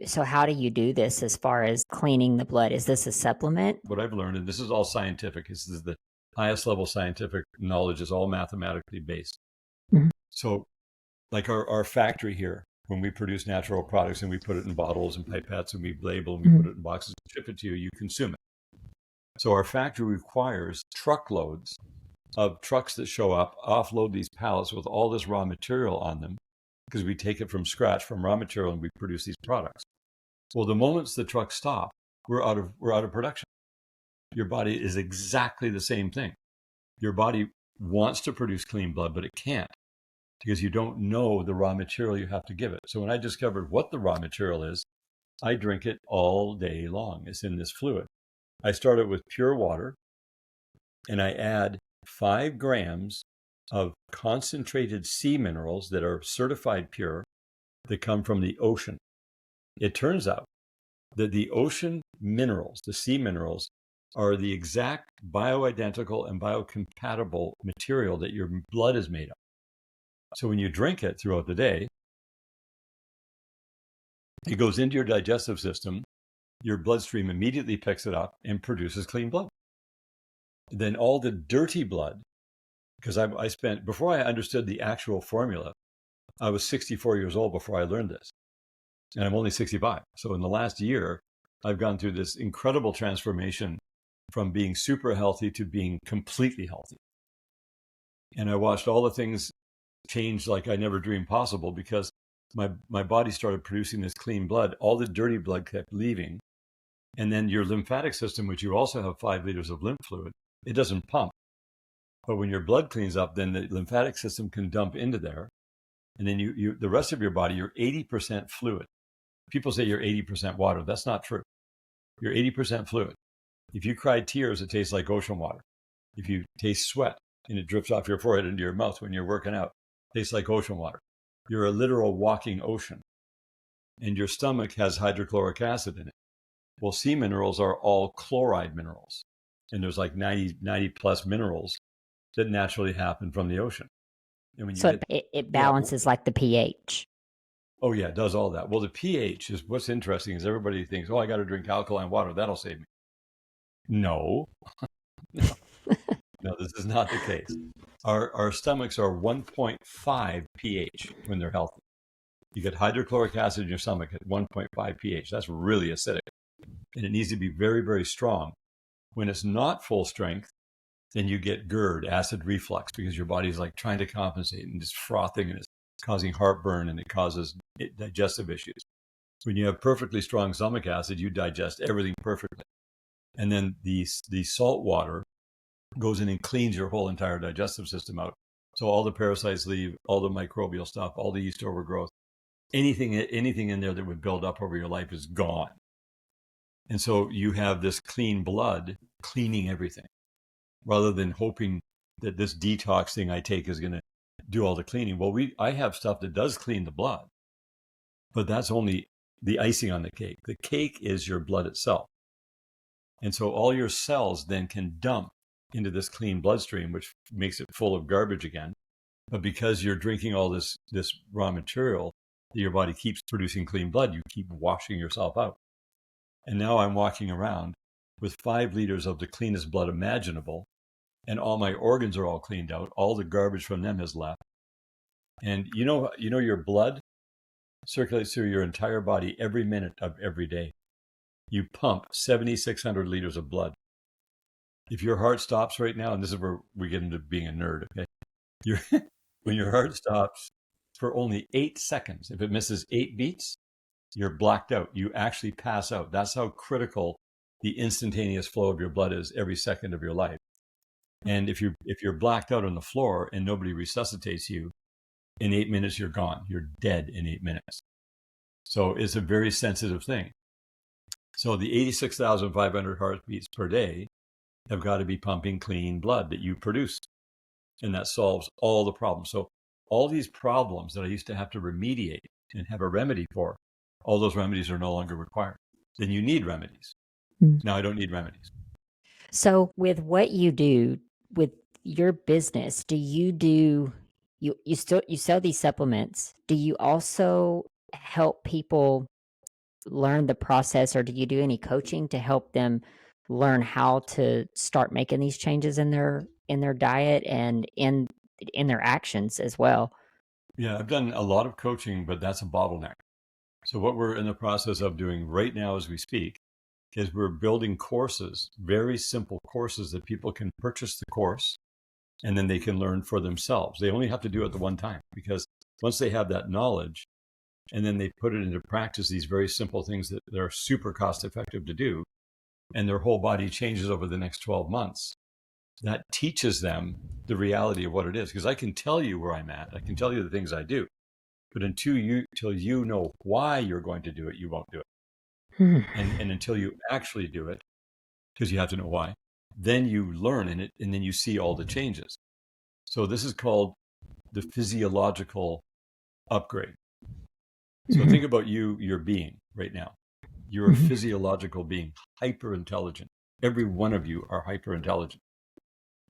So how do you do this as far as cleaning the blood? Is this a supplement? What I've learned, and this is all scientific, this is the highest level scientific knowledge, is all mathematically based. Mm-hmm. So like our factory here, when we produce natural products and we put it in bottles and pipettes and we label and we put it in boxes and ship it to you, you consume it. So our factory requires truckloads of trucks that show up, offload these pallets with all this raw material on them, because we take it from scratch, from raw material, and we produce these products. Well, the moments the trucks stop, we're out of production. Your body is exactly the same thing. Your body wants to produce clean blood, but it can't, because you don't know the raw material you have to give it. So when I discovered what the raw material is, I drink it all day long. It's in this fluid. I start it with pure water, and I add 5 grams of concentrated sea minerals that are certified pure, that come from the ocean. It turns out that the ocean minerals, the sea minerals, are the exact bioidentical and biocompatible material that your blood is made of. So when you drink it throughout the day, It goes into your digestive system. Your bloodstream immediately picks it up and produces clean blood. Then all the dirty blood, because I spent, before I understood the actual formula, I was 64 years old before I learned this. And I'm only 65. So in the last year, I've gone through this incredible transformation from being super healthy to being completely healthy. And I watched all the things change like I never dreamed possible, because my body started producing this clean blood. All the dirty blood kept leaving. And then your lymphatic system, which you also have 5 liters of lymph fluid, it doesn't pump. But when your blood cleans up, then the lymphatic system can dump into there. And then you the rest of your body, you're 80% fluid. People say you're 80% water. That's not true. You're 80% fluid. If you cry tears, it tastes like ocean water. If you taste sweat and it drips off your forehead into your mouth when you're working out, it tastes like ocean water. You're a literal walking ocean. And your stomach has hydrochloric acid in it. Well, sea minerals are all chloride minerals. And there's like 90 plus minerals that naturally happen from the ocean. And when you So it balances like the pH. Oh, yeah, it does all that. Well, the pH is what's interesting is everybody thinks, oh, I got to drink alkaline water. That'll save me. No, no, this is not the case. Our stomachs are 1.5 pH when they're healthy. You get hydrochloric acid in your stomach at 1.5 pH. That's really acidic. And it needs to be very, very strong. When it's not full strength, then you get GERD, acid reflux, because your body's like trying to compensate and it's frothing and it's causing heartburn and it causes digestive issues. When you have perfectly strong stomach acid, you digest everything perfectly. And then the salt water goes in and cleans your whole entire digestive system out. So all the parasites leave, all the microbial stuff, all the yeast overgrowth, anything in there that would build up over your life is gone. And so you have this clean blood cleaning everything, rather than hoping that this detox thing I take is going to do all the cleaning. Well, I have stuff that does clean the blood, but that's only the icing on the cake. The cake is your blood itself. And so all your cells then can dump into this clean bloodstream, which makes it full of garbage again. But because you're drinking all this raw material, your body keeps producing clean blood. You keep washing yourself out. And now I'm walking around with 5 liters of the cleanest blood imaginable, and all my organs are all cleaned out. All the garbage from them has left. And you know your blood circulates through your entire body every minute of every day. You pump 7,600 liters of blood. If your heart stops right now, and this is where we get into being a nerd, okay? When your heart stops for only 8 seconds, if it misses 8 beats, you're blacked out. You actually pass out. That's how critical the instantaneous flow of your blood is every second of your life. And if you're blacked out on the floor and nobody resuscitates you, in 8 minutes you're gone. You're dead in 8 minutes. So it's a very sensitive thing. So the 86,500 heartbeats per day have got to be pumping clean blood that you produce. And that solves all the problems. So all these problems that I used to have to remediate and have a remedy for, all those remedies are no longer required. Then you need remedies. Now I don't need remedies. So with what you do with your business, do you sell these supplements? Do you also help people learn the process, or do you do any coaching to help them learn how to start making these changes in their diet and in their actions as well? Yeah, I've done a lot of coaching, but that's a bottleneck. So what we're in the process of doing right now as we speak is we're building courses, very simple courses that people can purchase the course and then they can learn for themselves. They only have to do it the one time, because once they have that knowledge and then they put it into practice, these very simple things that are super cost effective to do, and their whole body changes over the next 12 months, that teaches them the reality of what it is. Because I can tell you where I'm at. I can tell you the things I do. But until you know why you're going to do it, you won't do it. And until you actually do it, because you have to know why, then you learn in it, and then you see all the changes. So this is called the physiological upgrade. So think about your being right now. You're a physiological being, hyper intelligent. Every one of you are hyper intelligent.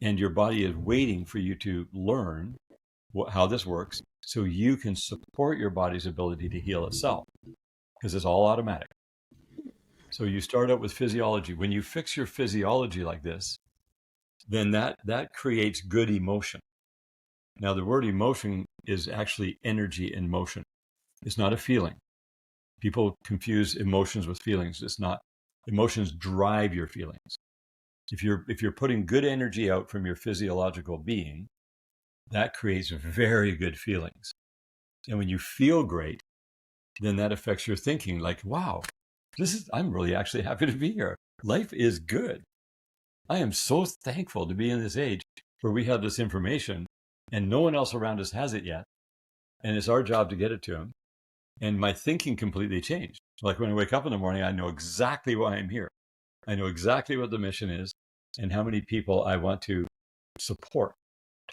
And your body is waiting for you to learn how this works so you can support your body's ability to heal itself. because it's all automatic. So you start out with physiology. When you fix your physiology like this, then that creates good emotion. Now, the word emotion is actually energy in motion. It's not a feeling. People confuse emotions with feelings. It's not. Emotions drive your feelings. If you're putting good energy out from your physiological being, that creates very good feelings. And when you feel great, then that affects your thinking. Like, wow, I'm really actually happy to be here. Life is good. I am so thankful to be in this age where we have this information and no one else around us has it yet. And it's our job to get it to them. And my thinking completely changed. Like when I wake up in the morning, I know exactly why I'm here. I know exactly what the mission is and how many people I want to support.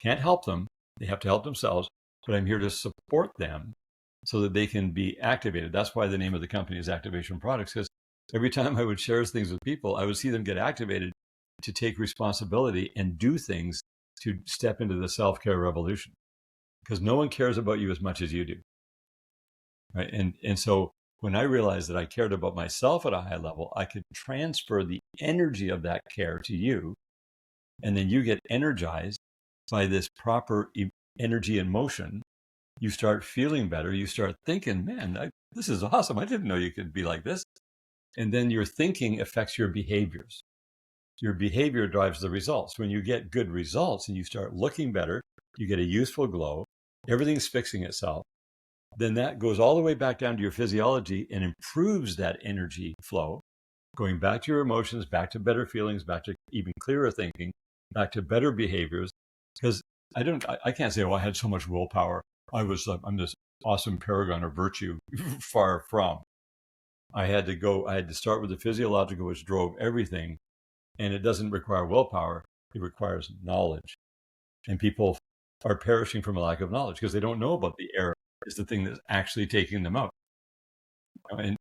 Can't help them. They have to help themselves, but I'm here to support them so that they can be activated. That's why the name of the company is Activation Products, because every time I would share things with people, I would see them get activated to take responsibility and do things to step into the self-care revolution, because no one cares about you as much as you do. Right? And so when I realized that I cared about myself at a high level, I could transfer the energy of that care to you, and then you get energized by this proper energy and motion. You start feeling better. You start thinking, man, this is awesome. I didn't know you could be like this. And then your thinking affects your behaviors. Your behavior drives the results. When you get good results and you start looking better, you get a youthful glow, everything's fixing itself. Then that goes all the way back down to your physiology and improves that energy flow, going back to your emotions, back to better feelings, back to even clearer thinking, back to better behaviors. Because I can't say, oh, I had so much willpower. I'm this awesome paragon of virtue. Far from. I had to start with the physiological, which drove everything. And it doesn't require willpower. It requires knowledge. And people are perishing from a lack of knowledge because they don't know about the error is the thing that's actually taking them out. And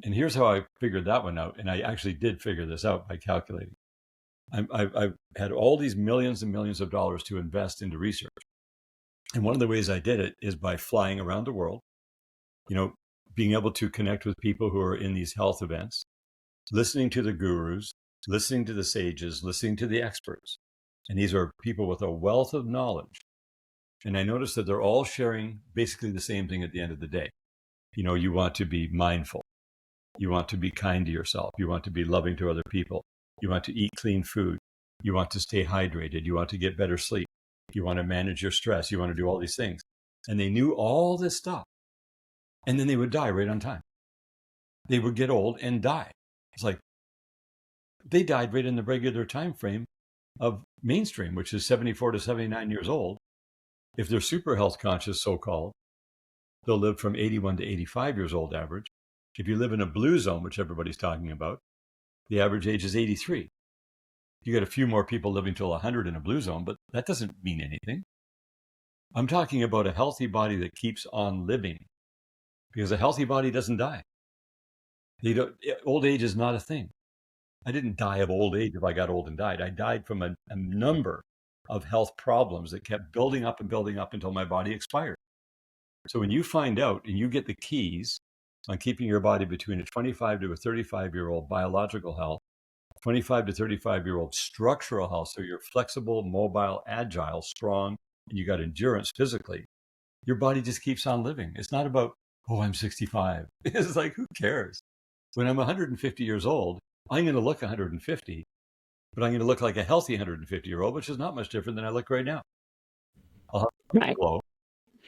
here's how I figured that one out. And I actually did figure this out by calculating. I've had all these millions and millions of dollars to invest into research. And one of the ways I did it is by flying around the world, being able to connect with people who are in these health events, listening to the gurus, listening to the sages, listening to the experts. And these are people with a wealth of knowledge. And I noticed that they're all sharing basically the same thing at the end of the day. You want to be mindful. You want to be kind to yourself. You want to be loving to other people. You want to eat clean food. You want to stay hydrated. You want to get better sleep. You want to manage your stress. You want to do all these things. And they knew all this stuff. And then they would die right on time. They would get old and die. It's like they died right in the regular time frame of mainstream, which is 74 to 79 years old. If they're super health conscious, so-called, they'll live from 81 to 85 years old average. If you live in a blue zone, which everybody's talking about, the average age is 83. You got a few more people living till 100 in a blue zone, but that doesn't mean anything. I'm talking about a healthy body that keeps on living, because a healthy body doesn't die. Old age is not a thing. I didn't die of old age if I got old and died. I died from a number of health problems that kept building up and building up until my body expired. So when you find out and you get the keys on keeping your body between a 25 to a 35-year-old biological health, 25 to 35-year-old structural health, so you're flexible, mobile, agile, strong, and you got endurance physically, your body just keeps on living. It's not about, oh, I'm 65. It's like, who cares? When I'm 150 years old, I'm going to look 150, but I'm going to look like a healthy 150-year-old, which is not much different than I look right now. I'll have the same glow,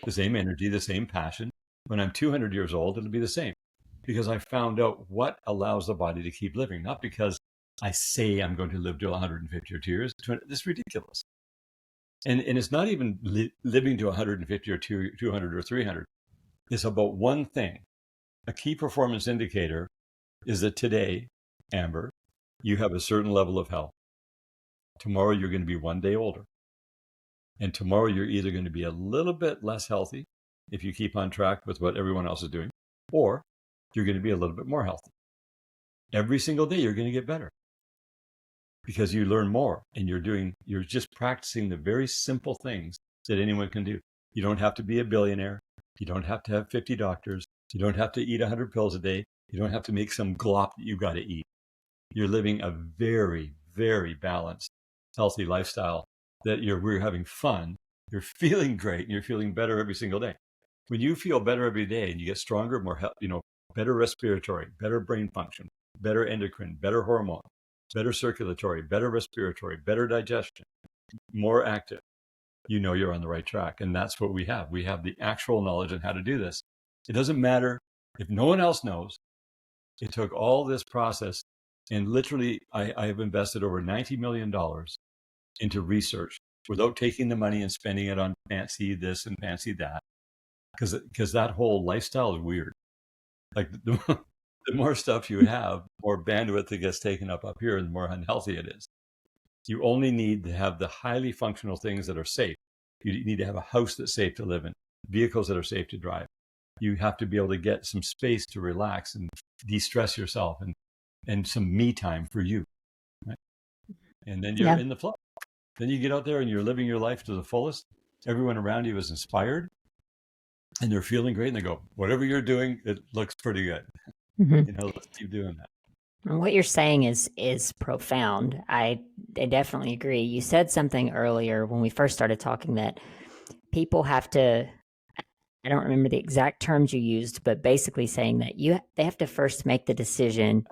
the same energy, the same passion. When I'm 200 years old, it'll be the same, because I found out what allows the body to keep living, not because I say I'm going to live to 150 or 2 years. It's ridiculous. And it's not even living to 150 or 200 or 300. It's about one thing. A key performance indicator is that today, Amber, you have a certain level of health. Tomorrow, you're going to be one day older. And tomorrow, you're either going to be a little bit less healthy if you keep on track with what everyone else is doing, or you're going to be a little bit more healthy. Every single day, you're going to get better because you learn more and you're just practicing the very simple things that anyone can do. You don't have to be a billionaire. You don't have to have 50 doctors. You don't have to eat 100 pills a day. You don't have to make some glop that you got to eat. You're living a very, very balanced, healthy lifestyle that we're having fun. You're feeling great and you're feeling better every single day. When you feel better every day and you get stronger, more, better respiratory, better brain function, better endocrine, better hormone, better circulatory, better respiratory, better digestion, more active, you're on the right track. And that's what we have. We have the actual knowledge on how to do this. It doesn't matter if no one else knows. It took all this process, and literally I have invested over $90 million into research without taking the money and spending it on fancy this and fancy that. Because that whole lifestyle is weird. Like the more stuff you have, the more bandwidth that gets taken up here, and the more unhealthy it is. You only need to have the highly functional things that are safe. You need to have a house that's safe to live in, vehicles that are safe to drive. You have to be able to get some space to relax and de-stress yourself, and some me time for you. Right? And then you're in the flow. Then you get out there and you're living your life to the fullest. Everyone around you is inspired and they're feeling great. And they go, whatever you're doing, it looks pretty good. Let's keep doing that. And what you're saying is profound. I definitely agree. You said something earlier when we first started talking that people have to, I don't remember the exact terms you used, but basically saying that they have to first make the decision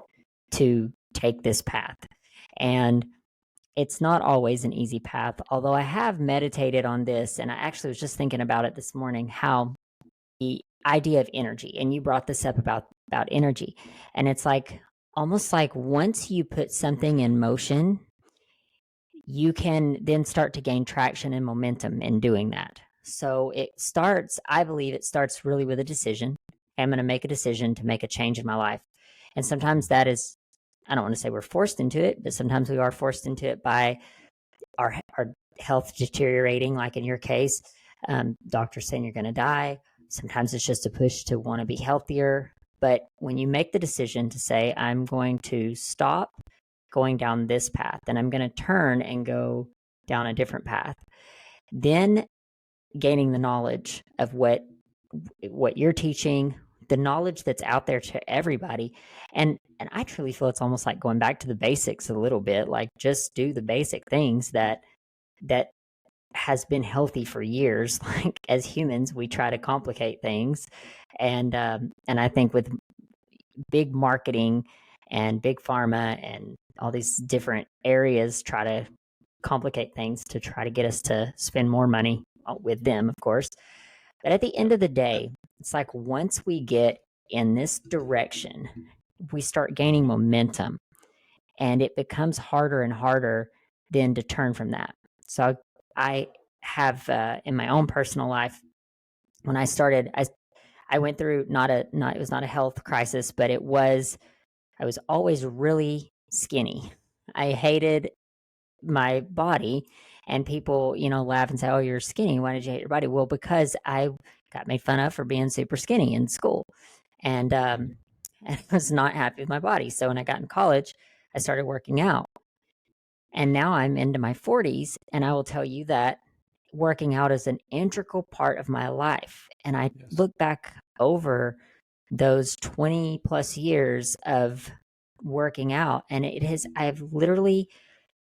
to take this path. And it's not always an easy path, although I have meditated on this, and I actually was just thinking about it this morning, how the idea of energy, and you brought this up about energy, and it's like almost like once you put something in motion, you can then start to gain traction and momentum in doing that. So I believe it starts really with a decision. I'm going to make a decision to make a change in my life. And sometimes that is, I don't want to say we're forced into it, but sometimes we are forced into it by our health deteriorating, like in your case, doctors saying you're going to die. Sometimes it's just a push to want to be healthier. But when you make the decision to say, I'm going to stop going down this path and I'm going to turn and go down a different path, then gaining the knowledge of what you're teaching, the knowledge that's out there to everybody. And I truly feel it's almost like going back to the basics a little bit, like just do the basic things that has been healthy for years. Like as humans, we try to complicate things. And I think with big marketing and big pharma and all these different areas try to complicate things to try to get us to spend more money with them, of course. But at the end of the day, it's like once we get in this direction, we start gaining momentum and it becomes harder and harder then to turn from that. So I have in my own personal life, when I started, I went through it was not a health crisis, but I was always really skinny. I hated my body, and people, laugh and say, "Oh, you're skinny. Why did you hate your body?" Well, because I got made fun of for being super skinny in school, and I was not happy with my body. So when I got in college, I started working out, and now I'm into my 40s, and I will tell you that working out is an integral part of my life. And I look back over those 20 plus years of working out, and I've literally,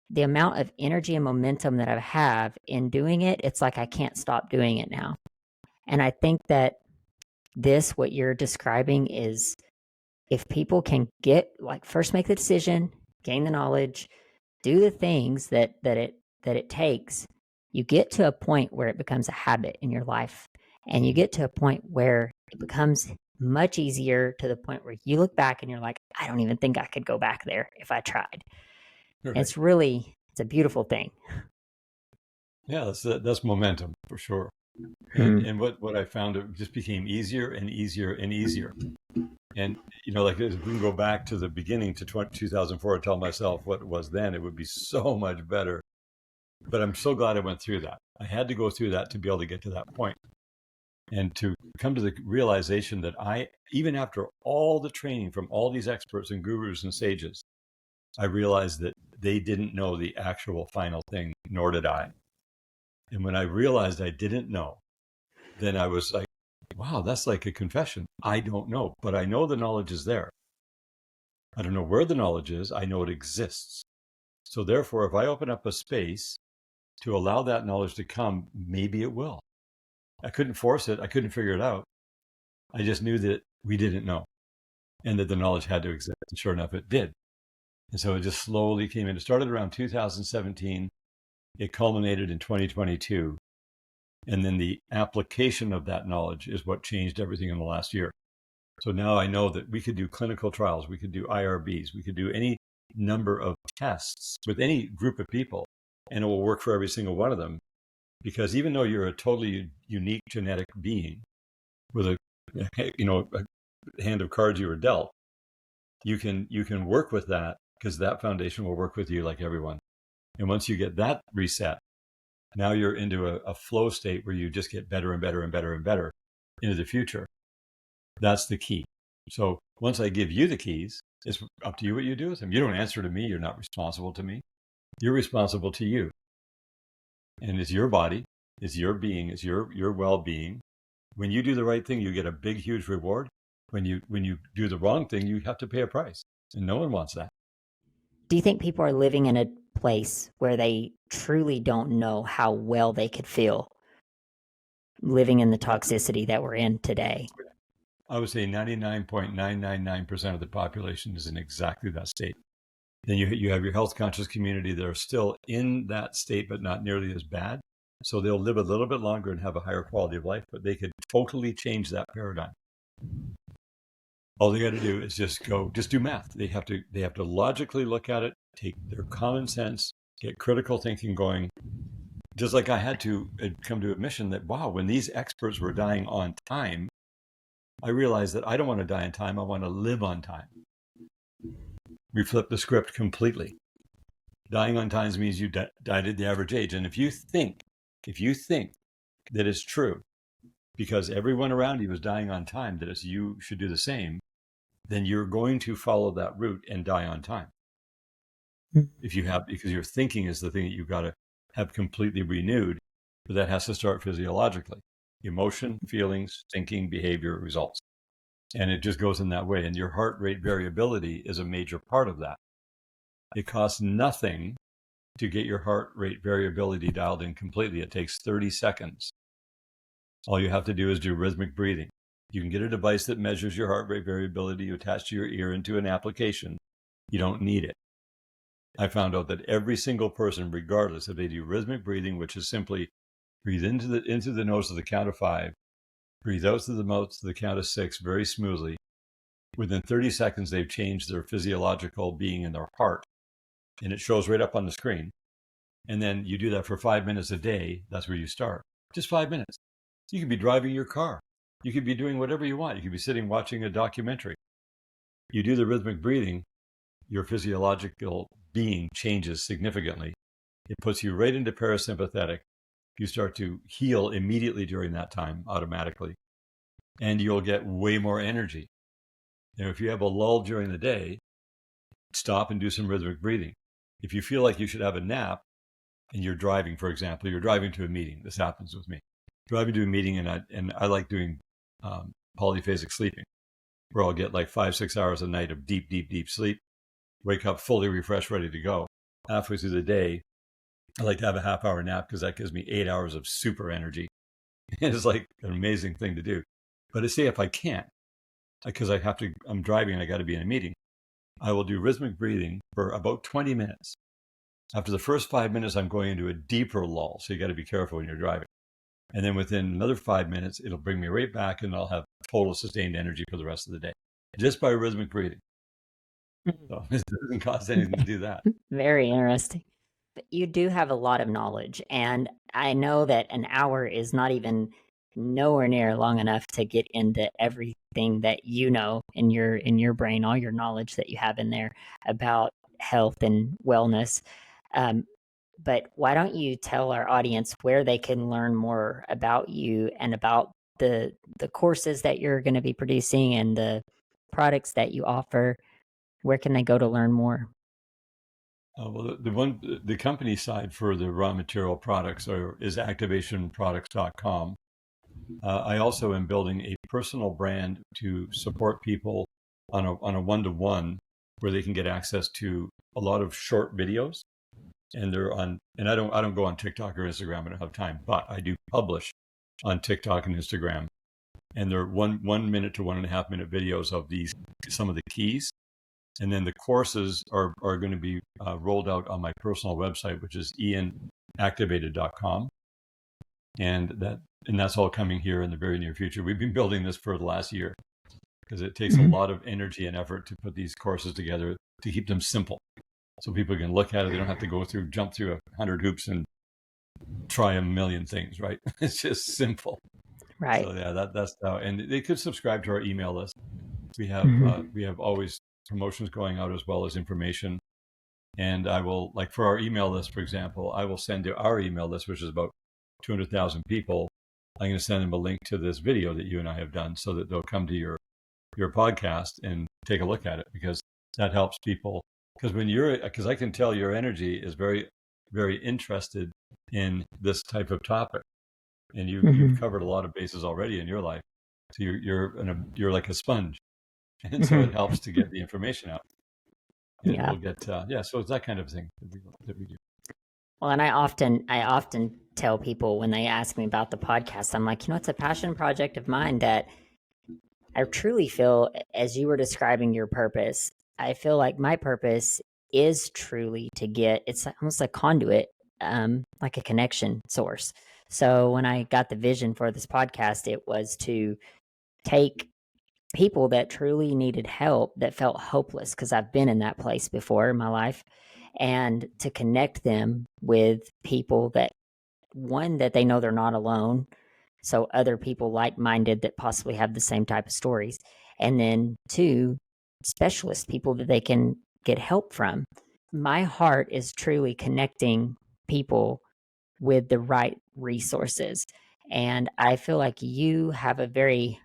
the amount of energy and momentum that I have in doing it, it's like I can't stop doing it now. And I think that what you're describing is, if people can first make the decision, gain the knowledge, do the things that it takes, you get to a point where it becomes a habit in your life. And you get to a point where it becomes much easier, to the point where you look back and you're like, I don't even think I could go back there if I tried. Right. It's a beautiful thing. Yeah, that's momentum for sure. And what I found, it just became easier and easier and easier. And, like if we can go back to the beginning to 2004 and tell myself what it was then, it would be so much better. But I'm so glad I went through that. I had to go through that to be able to get to that point. And to come to the realization that even after all the training from all these experts and gurus and sages, I realized that they didn't know the actual final thing, nor did I. And when I realized I didn't know, then I was like, wow, that's like a confession. I don't know, but I know the knowledge is there. I don't know where the knowledge is. I know it exists. So therefore, if I open up a space to allow that knowledge to come, maybe it will. I couldn't force it. I couldn't figure it out. I just knew that we didn't know and that the knowledge had to exist. And sure enough, it did. And so it just slowly came in. It started around 2017. It culminated in 2022. And then the application of that knowledge is what changed everything in the last year. So now I know that we could do clinical trials, we could do IRBs, we could do any number of tests with any group of people, and it will work for every single one of them. Because even though you're a totally unique genetic being with a hand of cards you were dealt, you can work with that because that foundation will work with you like everyone. And once you get that reset, now you're into a flow state where you just get better and better and better and better into the future. That's the key. So once I give you the keys, it's up to you what you do with them. You don't answer to me. You're not responsible to me. You're responsible to you. And it's your body, it's your being, it's your well-being. When you do the right thing, you get a big, huge reward. When you do the wrong thing, you have to pay a price. And no one wants that. Do you think people are living in a place where they truly don't know how well they could feel living in the toxicity that we're in today? I would say 99.999% of the population is in exactly that state. Then you have your health conscious community that are still in that state, but not nearly as bad. So they'll live a little bit longer and have a higher quality of life, but they could totally change that paradigm. All they got to do is just do math. They have to logically look at it, take their common sense, get critical thinking going. Just like I had to come to admission that, wow, when these experts were dying on time, I realized that I don't want to die on time. I want to live on time. We flipped the script completely. Dying on time means you died at the average age. And if you think that it's true, because everyone around you is dying on time, that you should do the same, then you're going to follow that route and die on time. Because your thinking is the thing that you've got to have completely renewed, but that has to start physiologically. Emotion, feelings, thinking, behavior, results. And it just goes in that way. And your heart rate variability is a major part of that. It costs nothing to get your heart rate variability dialed in completely. It takes 30 seconds. All you have to do is do rhythmic breathing. You can get a device that measures your heart rate variability. You attach to your ear into an application. You don't need it. I found out that every single person, regardless if they do rhythmic breathing, which is simply breathe into the nose to the count of 5, breathe out through the mouth to the count of 6 very smoothly. Within 30 seconds, they've changed their physiological being in their heart. And it shows right up on the screen. And then you do that for 5 minutes a day. That's where you start. Just 5 minutes. You could be driving your car. You could be doing whatever you want. You could be sitting watching a documentary. You do the rhythmic breathing, your physiological being changes significantly. It puts you right into parasympathetic. You start to heal immediately during that time automatically. And you'll get way more energy. If you have a lull during the day, stop and do some rhythmic breathing. If you feel like you should have a nap and you're driving, for example, you're driving to a meeting. This happens with me. Driving to a meeting, and I like doing polyphasic sleeping, where I'll get like 5-6 hours a night of deep, deep, deep sleep, wake up fully refreshed, ready to go. Halfway through the day, I like to have a half-hour nap because that gives me 8 hours of super energy. It's like an amazing thing to do. But I say if I can't, because I'm driving and I got to be in a meeting, I will do rhythmic breathing for about 20 minutes. After the first 5 minutes, I'm going into a deeper lull. So you got to be careful when you're driving. And then within another 5 minutes, it'll bring me right back and I'll have total sustained energy for the rest of the day, just by rhythmic breathing. So it doesn't cost anything to do that. Very interesting. But you do have a lot of knowledge. And I know that an hour is not even nowhere near long enough to get into everything that you know in your brain, all your knowledge that you have in there about health and wellness. But why don't you tell our audience where they can learn more about you and about the courses that you're going to be producing and the products that you offer? Where can they go to learn more? Well, the company side for the raw material products is activationproducts.com. I also am building a personal brand to support people on a one-to-one where they can get access to a lot of short videos. And they're on, and I don't go on TikTok or Instagram. I don't have time, but I do publish on TikTok and Instagram. And they're 1 minute to 1.5 minute videos of some of the keys. And then the courses are going to be rolled out on my personal website, which is ianactivated.com. And that's all coming here in the very near future. We've been building this for the last year because it takes a lot of energy and effort to put these courses together to keep them simple. So people can look at it. They don't have to jump through 100 hoops and try a million things, right? It's just simple. Right. So yeah, that's how, and they could subscribe to our email list. We have always promotions going out as well as information. And I will, like for our email list, for example, I will send to our email list, which is about 200,000 people. I'm going to send them a link to this video that you and I have done so that they'll come to your podcast and take a look at it, because that helps people. Because I can tell your energy is very, very interested in this type of topic, and you've covered a lot of bases already in your life. So you're like a sponge, and so it helps to get the information out. And we'll get so it's that kind of thing that we do. Well, and I often tell people when they ask me about the podcast, I'm like, it's a passion project of mine that I truly feel, as you were describing your purpose, I feel like my purpose is truly it's almost like conduit, like a connection source. So when I got the vision for this podcast, it was to take people that truly needed help, that felt hopeless, because I've been in that place before in my life, and to connect them with people that they know they're not alone. So other people like-minded that possibly have the same type of stories. And then 2, specialist people that they can get help from. My heart is truly connecting people with the right resources. And I feel like you have a very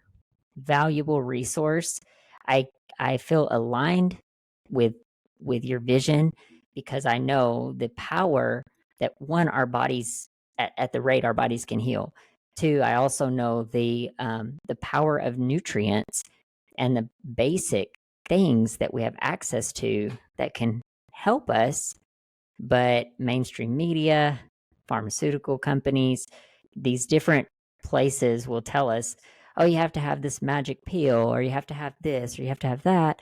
valuable resource. I feel aligned with your vision, because I know the power that, 1, our bodies, at the rate our bodies can heal. 2, I also know the power of nutrients and the basic things that we have access to that can help us. But mainstream media, pharmaceutical companies, these different places will tell us, oh, you have to have this magic pill, or you have to have this, or you have to have that.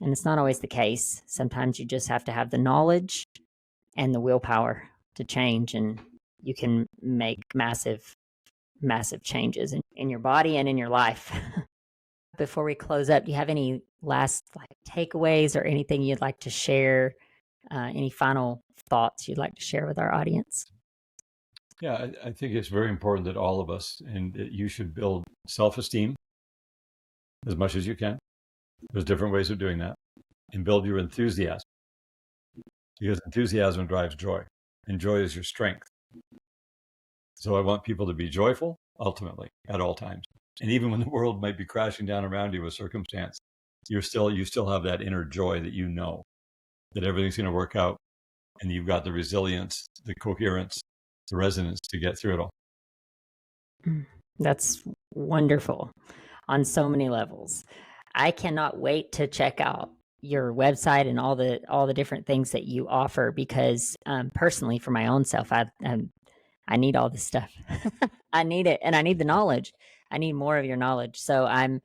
And it's not always the case. Sometimes you just have to have the knowledge and the willpower to change, and you can make massive, massive changes in your body and in your life. Before we close up, do you have any last takeaways or anything you'd like to share? Any final thoughts you'd like to share with our audience? Yeah, I think it's very important that all of us, and that you should build self-esteem as much as you can. There's different ways of doing that. And build your enthusiasm, because enthusiasm drives joy, and joy is your strength. So I want people to be joyful, ultimately, at all times. And even when the world might be crashing down around you with circumstance, you still have that inner joy that you know that everything's going to work out, and you've got the resilience, the coherence, the resonance to get through it all. That's wonderful on so many levels. I cannot wait to check out your website and all the different things that you offer, because personally, for my own self, I need all this stuff. I need it, and I need the knowledge. I need more of your knowledge. So I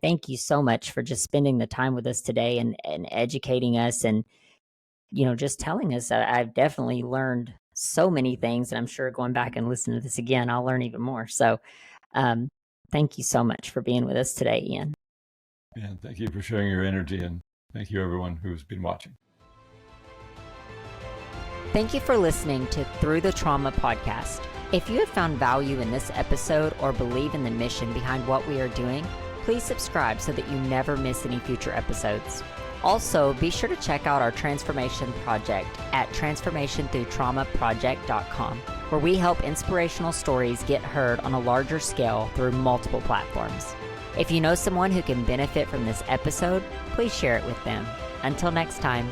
thank you so much for just spending the time with us today and educating us, and just telling us. I've definitely learned so many things, and I'm sure going back and listening to this again, I'll learn even more. So thank you so much for being with us today, Ian. Yeah, thank you for sharing your energy, and thank you everyone who's been watching. Thank you for listening to Through the Trauma podcast. If you have found value in this episode or believe in the mission behind what we are doing, please subscribe so that you never miss any future episodes. Also, be sure to check out our transformation project at transformationthroughtraumaproject.com, where we help inspirational stories get heard on a larger scale through multiple platforms. If you know someone who can benefit from this episode, please share it with them. Until next time.